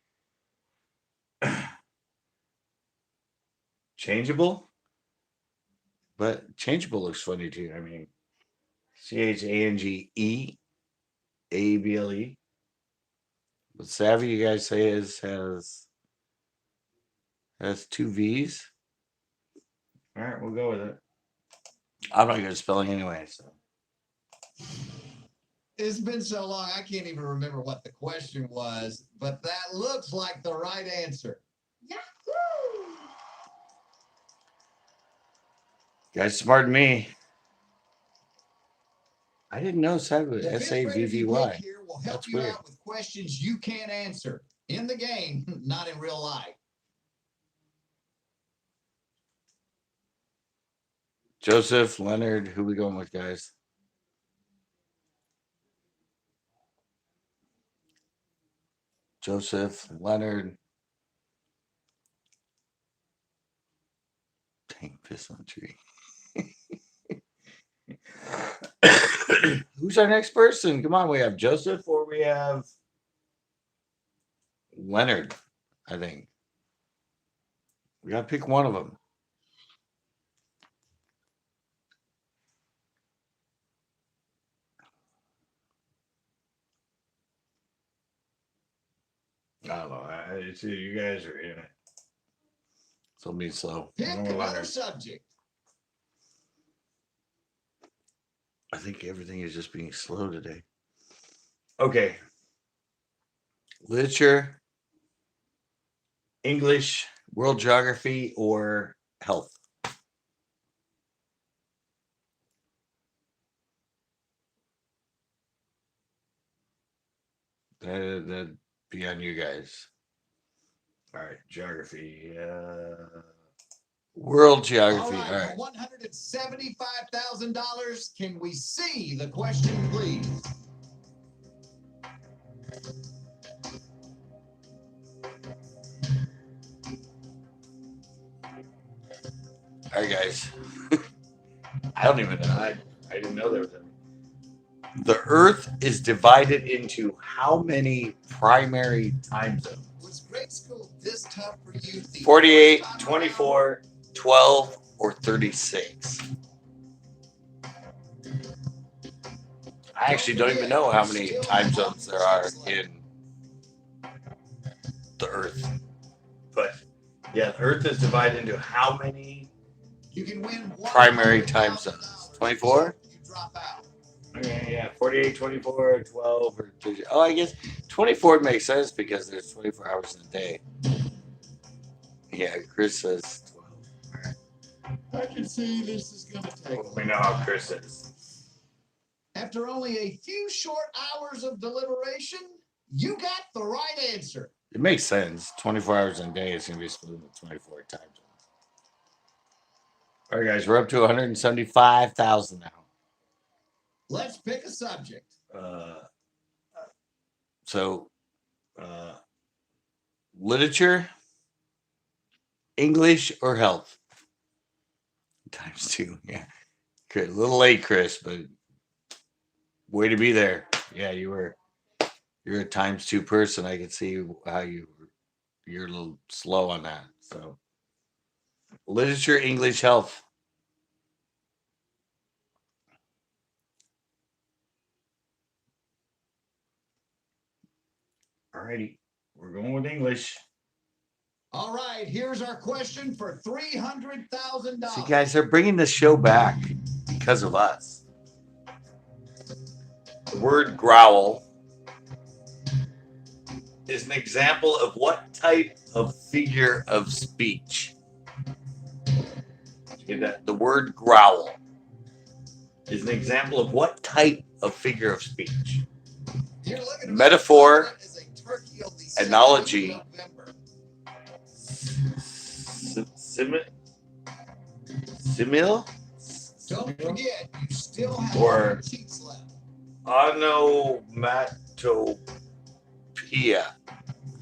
Changeable? But changeable looks funny too. I mean, CHANGEABLE. But savvy, you guys say has 2 V's. All right, we'll go with it. I'm not good at spelling anyway, so. It's been so long, I can't even remember what the question was, but that looks like the right answer. Yahoo! You guys smarter than me. I didn't know savvy was The fifth grader you pick SAVVY. here will help That's you weird. out with questions you can't answer in the game, not in real life. Joseph, Leonard, who we going with, guys? Joseph, Leonard. Dang, piss on the tree. Who's our next person? Come on, we have Joseph or we have Leonard, I think. We got to pick one of them. I don't know. It's you guys are in it. So be slow. Pick I don't wanna lie. another subject. I think everything is just being slow today. Okay. Literature, English, world geography, or health? That'd be on you guys. All right, geography. World All geography. right, All right. for $175,000, can we see the question, please? All right, guys. I don't even know. I didn't know there was any. The Earth is divided into how many primary time zones? Was grade school this tough for you? The 48, first time 24, 12, or 36? I actually don't even know how many time zones there are in the Earth. But yeah, the Earth is divided into how many You can win primary time $100,000 zones? 24? if you drop out. Okay, yeah, 48, 24, 12, or 30. Oh, I guess 24 makes sense because there's 24 hours in a day. Yeah, Chris says 12. I can see this is going to take. We know how Chris is. After only a few short hours of deliberation, you got the right answer. It makes sense. 24 hours in a day is going to be split into 24 time zones. All right, guys, we're up to 175,000 now. Let's pick a subject. So, literature, English, or health? Times two. Yeah. Good. A little late, Chris, but way to be there. Yeah, you're a times two person. I can see how you're a little slow on that. So, literature, English, health. Alrighty, we're going with English. All right, here's our question for $300,000. See, guys, they're bringing the show back because of us. The word growl is an example of what type of figure of speech? Get that? The word growl is an example of what type of figure of speech? Metaphor, analogy, simile, Don't forget, you still have or cheats left. onomatopoeia.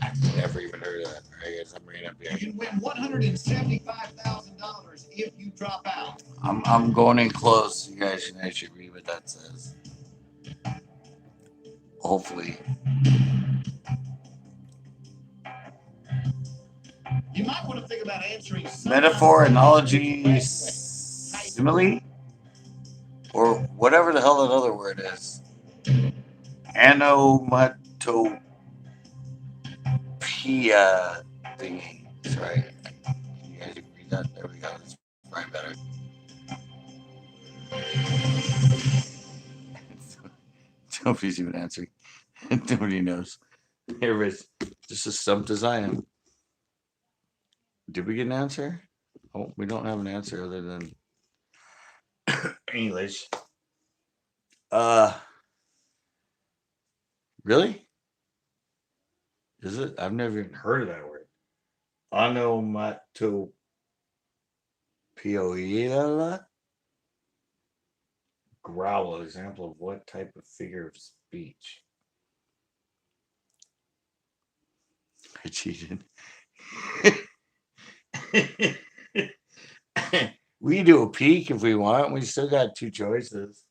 I've never even heard of that. I guess I'm bringing up You here. can win $175,000 if you drop out. I'm going in close. You guys can actually read what that says. Hopefully. You might want to think about answering Metaphor, analogy, simile, or whatever the hell that other word is. Onomatopoeia thingy. That's right. You guys can read that? There we go. That's probably better. Nobody's even answering. Nobody knows. Here it is. Just a stump design. Did we get an answer? Oh, we don't have an answer other than English. Really? Is it? I've never even heard of that word. Onomatopoeia. Growl, example of what type of figure of speech? I cheated. We can do a peek if we want. We still got two choices.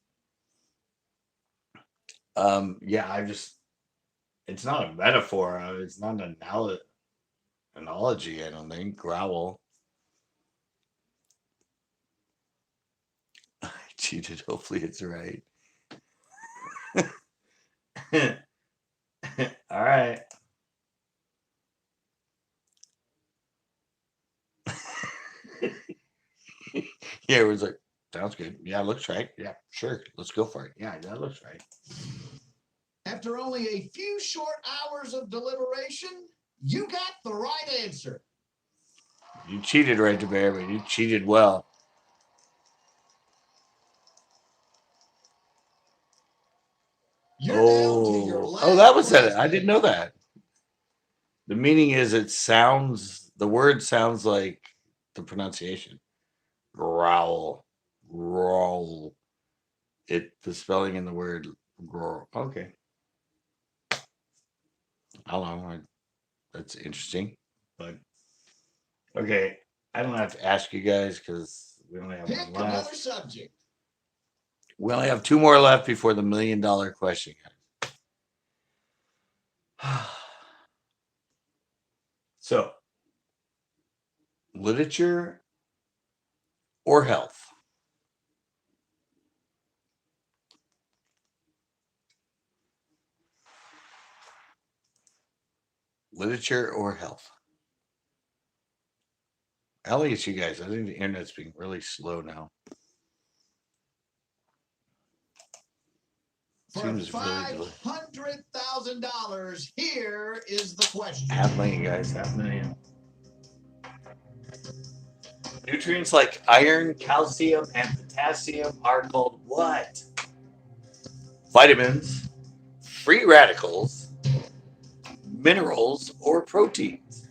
Yeah, it's not a metaphor. It's not an analogy, I don't think. Growl. I cheated. Hopefully it's right. All right. Yeah, it was like, sounds good. Yeah, looks right. Yeah, sure. Let's go for it. Yeah, that looks right. After only a few short hours of deliberation, you got the right answer. You cheated right to bear, but you cheated well. You're down to your last Oh, that was it. I question. didn't know that. The meaning is the word sounds like the pronunciation. Growl. Growl. The spelling in the word growl. Okay. I don't know. That's interesting. But okay. I don't have to ask you guys because we only have Pick one another left. subject. We only have two more left before the $1 million question, guys. So, literature or health? Literature or health? I'll look at you guys. I think the internet's being really slow now. For Seems really good. $500,000, here is the question. $500,000, guys. $500,000. Nutrients like iron, calcium, and potassium are called what? Vitamins, free radicals, minerals, or proteins?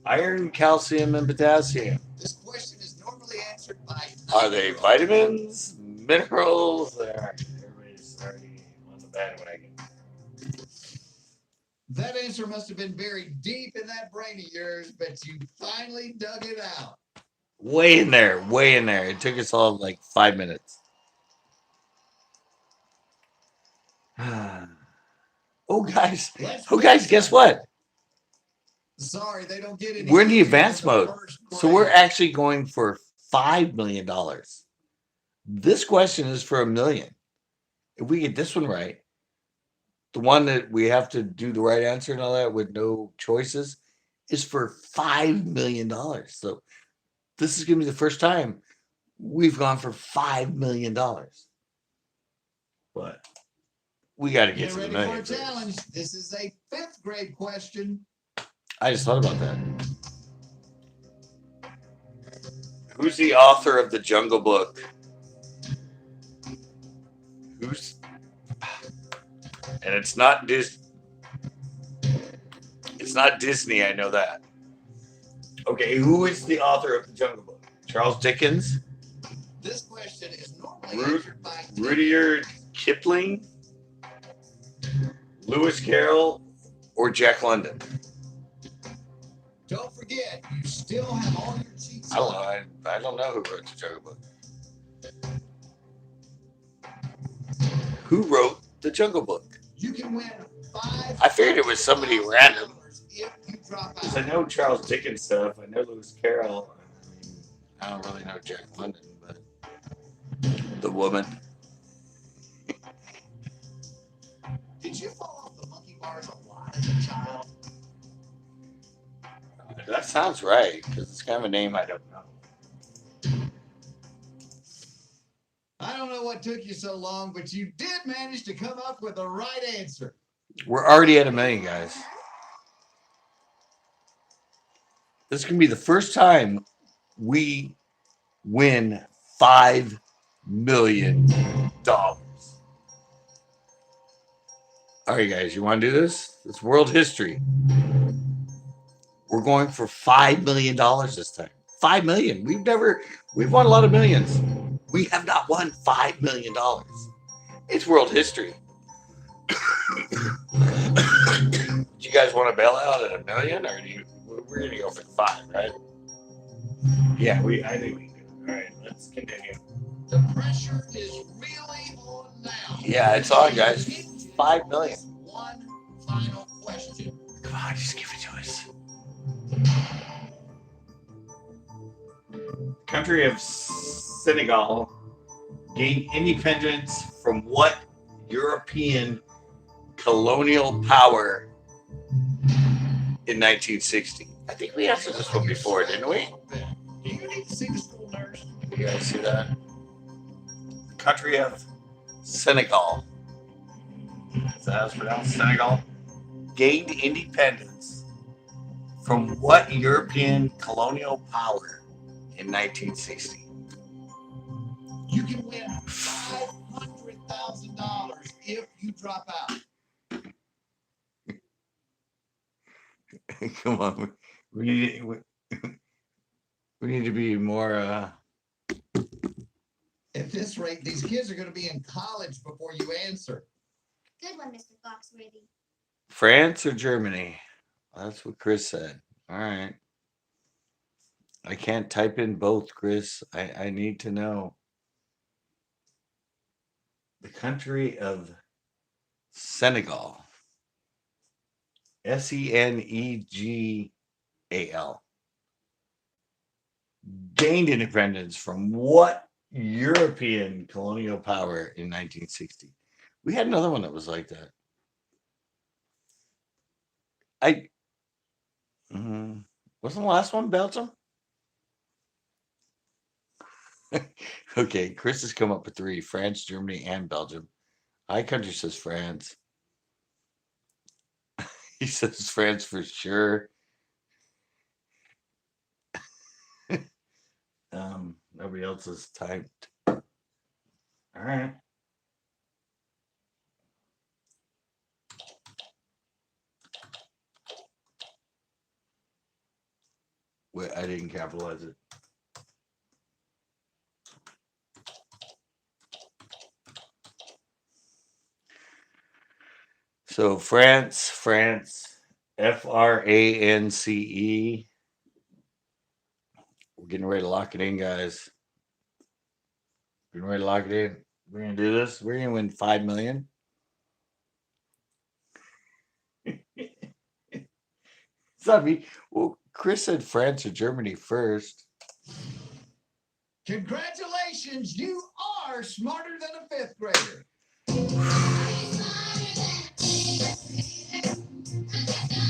Iron, calcium, and potassium. This question is normally answered by. Are they vitamins, minerals? Everybody's already on the bandwagon. That answer must have been buried deep in that brain of yours, but you finally dug it out. Way in there, way in there. It took us all like 5 minutes. Oh, guys. Guess what? Sorry, they don't get it. We're in the advanced mode. So we're actually going for $5 million. This question is for $1 million. If we get this one right, the one that we have to do the right answer and all that with no choices is for $5 million. So this is going to be the first time we've gone for $5 million. But we got to get to the million. For a challenge. This is a 5th grade question. I just thought about that. Who's the author of the Jungle Book? And it's not Disney. It's not Disney, I know that. Okay, who is the author of the Jungle Book? Charles Dickens? This question is normally answered by Rudyard Kipling, Lewis Carroll, or Jack London? Don't forget, you still have all your cheats. I don't know who wrote the Jungle Book. Who wrote the Jungle Book? You can win $5. I figured it was somebody random. If you drop Because out. I know Charles Dickens stuff. I know Lewis Carroll. I don't really know Jack London, but the woman. Did you fall off the monkey bars a lot as a child? That sounds right, because it's kind of a name I don't know. I don't know what took you so long, but you did manage to come up with the right answer. We're already at $1 million, guys. This can be the first time we win $5 million. All right, guys, you want to do this? It's world history. We're going for $5 million this time. $5 million. We've won a lot of millions. We have not won $5 million. It's world history. Do you guys want to bail out at $1 million, or we're gonna go for 5, right? Yeah, I think we can. All right, let's continue. The pressure is really on now. Yeah, it's on, guys. $5 million. One final question. Come on, just give it to us. Country of Senegal gained independence from what European colonial power in 1960? I think we answered this one before, didn't we? Do you need to guys see that? The country of Senegal. Is that how it's pronounced? Senegal gained independence from what European colonial power in 1960? You can win $500,000 if you drop out. Come on, we need to be more. At this rate, these kids are going to be in college before you answer. Good one, Mr. Foxworthy. France or Germany? That's what Chris said. All right. I can't type in both, Chris. I need to know. The country of Senegal. Senegal. Gained independence from what European colonial power in 1960? We had another one that was like that. Wasn't the last one Belgium? Okay, Chris has come up with 3: France, Germany, and Belgium. iCountry says France. He says France for sure. Nobody else has typed. All right. Wait, I didn't capitalize it. So France, France. We're getting ready to lock it in, guys. Getting ready to lock it in. We're gonna do this. We're gonna win 5 million. It's not me. Well, Chris said France or Germany first. Congratulations, you are smarter than a 5th grader.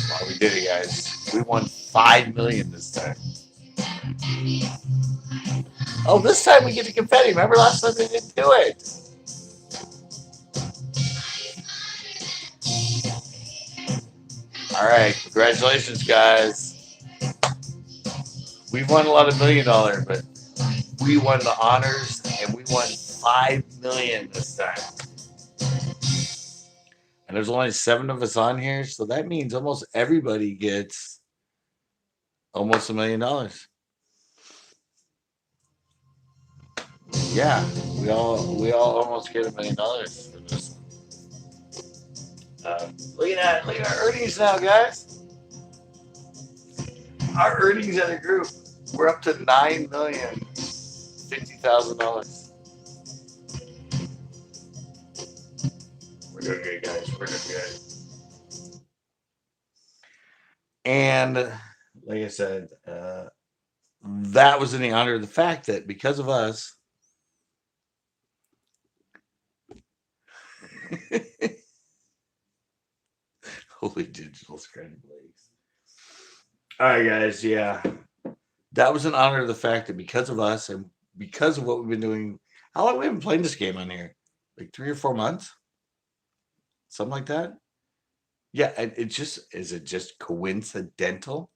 Wow, we did it, guys. We won 5 million this time. Oh, this time we get the confetti. Remember last time they didn't do it? All right, congratulations, guys. We won a lot of $1 million, but we won the honors and we won 5 million this time. And there's only 7 of us on here, so that means almost everybody gets almost $1 million. Yeah, we all almost get $1 million for this one. Look at that! Look at our earnings now, guys. Our earnings as a group, we're up to $9,050,000. We're doing good, guys. We're doing good. And like I said, that was in the honor of the fact that because of us, holy digital scrambled eggs. All right, guys. Yeah, that was in honor of the fact that because of us and because of what we've been doing. How long have we been playing this game on here? Like 3 or 4 months, something like that. Yeah, and it just is it just coincidental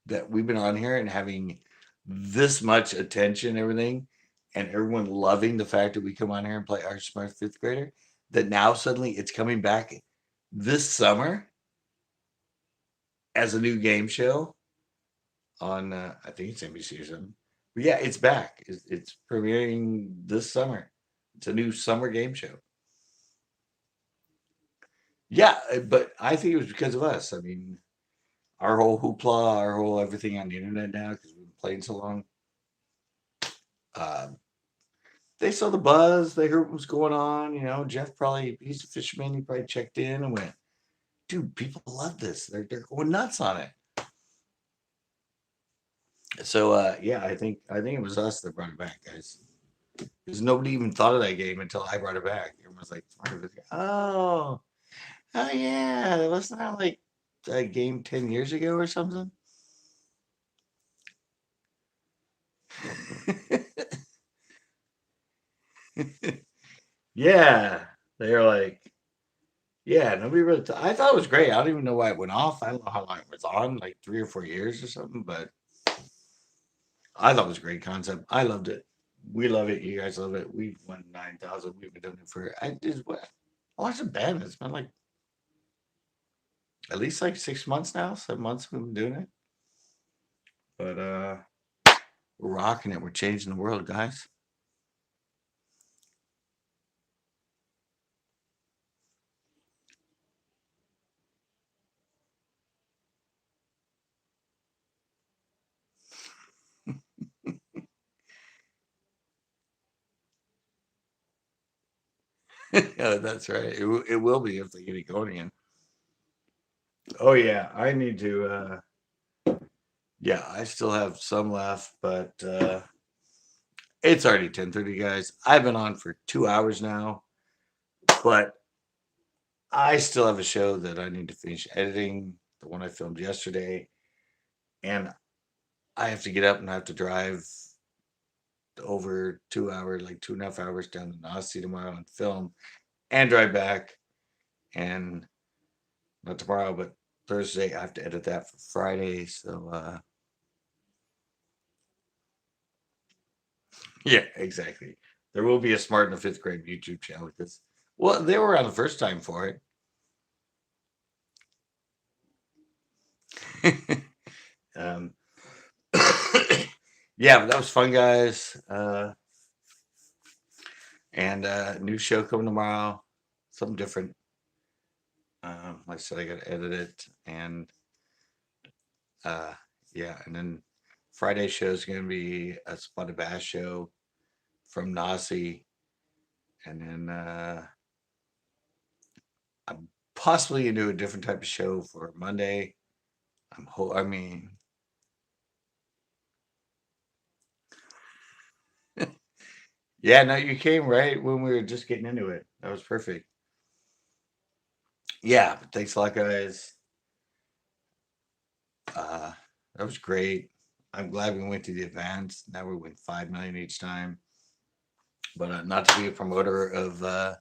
that we've been on here and having this much attention and everything, and everyone loving the fact that we come on here and play our smart 5th grader, that now suddenly it's coming back this summer as a new game show on I think it's NBC or something. But yeah, it's back. It's premiering this summer. It's a new summer game show. Yeah, but I think it was because of us. I mean, our whole hoopla, our whole everything on the internet now because we've been playing so long. They saw the buzz. They heard what was going on. You know, Jeff probably, he's a fisherman. He probably checked in and went, dude, people love this. They're going nuts on it. So yeah, I think it was us that brought it back, guys. Because nobody even thought of that game until I brought it back. Everyone's like, oh yeah, wasn't that like a game 10 years ago or something? Yeah, they're like, yeah, nobody really. I thought it was great. I don't even know why it went off. I don't know how long it was on, like 3 or 4 years or something. But I thought it was a great concept. I loved it. We love it. You guys love it. We've won 9,000. We've been doing it for. I did what? I watched a band. It's been like at least like 6 months now. 7 months we've been doing it. But we're rocking it. We're changing the world, guys. Yeah, that's right. It will be if they get it going again. Oh yeah, I need to. Yeah, I still have some left, but it's already 10:30, guys. I've been on for 2 hours now, but I still have a show that I need to finish editing. The one I filmed yesterday, and I have to get up and I have to drive over 2 hours, like 2.5 hours down to Nazi tomorrow and film and drive back. And not tomorrow, but Thursday, I have to edit that for Friday. So, yeah, exactly. There will be a Smart in the Fifth Grade YouTube channel because, well, they were on the first time for it. um, yeah, but that was fun, guys. And new show coming tomorrow, something different. Like I said, I got to edit it, and uh, yeah, and then Friday show is going to be a Spotted Bass show from Nasi, and then I'm possibly gonna do a different type of show for Monday. I mean, yeah, no, you came right when we were just getting into it. That was perfect. Yeah, but thanks a lot, guys. Uh, that was great. I'm glad we went to the events. Now we win 5 million each time. But not to be a promoter of,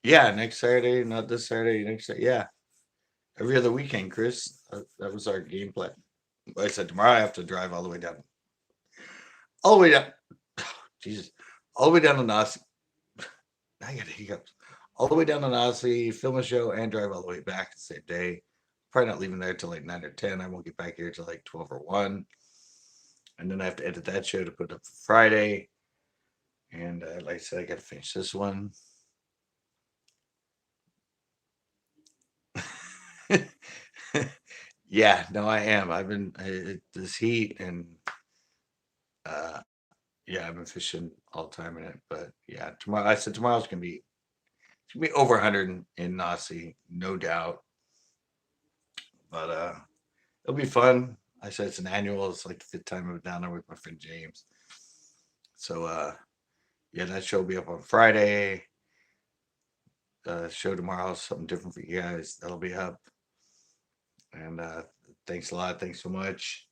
yeah, next Saturday, not this Saturday, next Saturday. Yeah, every other weekend, Chris. That was our game plan. Like I said, tomorrow I have to drive all the way down. Jesus, all the way down to Nazi. I got hiccups. All the way down to Nazi, film a show, and drive all the way back the same day. Probably not leaving there till like 9 or 10. I won't get back here till like 12 or 1, and then I have to edit that show to put up for Friday. And like I said, I got to finish this one. Yeah, no, I am. I've been this heat, and uh, yeah, I've been fishing all the time in it. But yeah, tomorrow I said tomorrow's gonna be over 100 in Nazi, no doubt. But it'll be fun. I said it's an annual. It's like the fifth time I've been down there with my friend James. So yeah, that show will be up on Friday. Show tomorrow, something different for you guys. That'll be up. And thanks a lot. Thanks so much.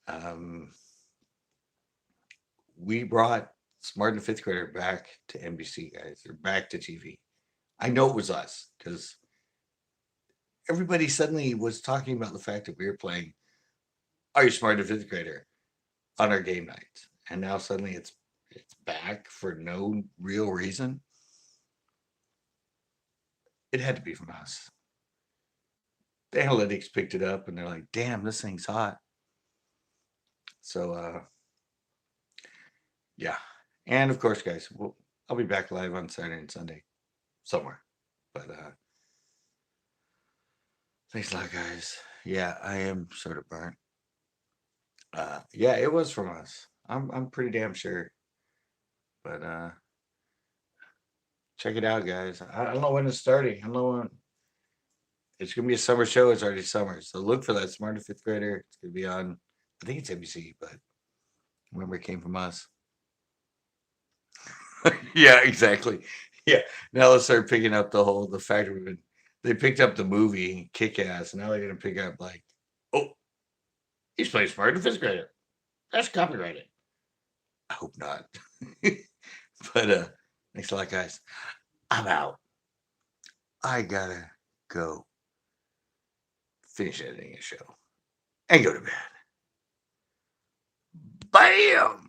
Um, we brought Smart and Fifth Grader back to NBC, guys. They're back to TV. I know it was us because everybody suddenly was talking about the fact that we were playing Are You Smart and Fifth Grader on our game nights, and now suddenly it's back for no real reason. It had to be from us. The analytics picked it up, and they're like, "Damn, this thing's hot." So yeah, and of course, guys, I'll be back live on Saturday and Sunday somewhere. But thanks a lot, guys. Yeah, I am sort of burnt. Yeah, it was from us. I'm pretty damn sure. But check it out, guys. I don't know when it's starting. I don't know when. It's gonna be a summer show. It's already summer, so look for that. Smarter Fifth Grader. It's gonna be on. I think it's NBC, but remember it came from us. Yeah, exactly. Yeah. Now let's start picking up the fact we've been. They picked up the movie Kick Ass. Now they're gonna pick up like, oh, he's playing Smarter Fifth Grader. That's copyrighted. I hope not. But thanks a lot, guys. I'm out. I gotta go finish editing a show and go to bed. Bam!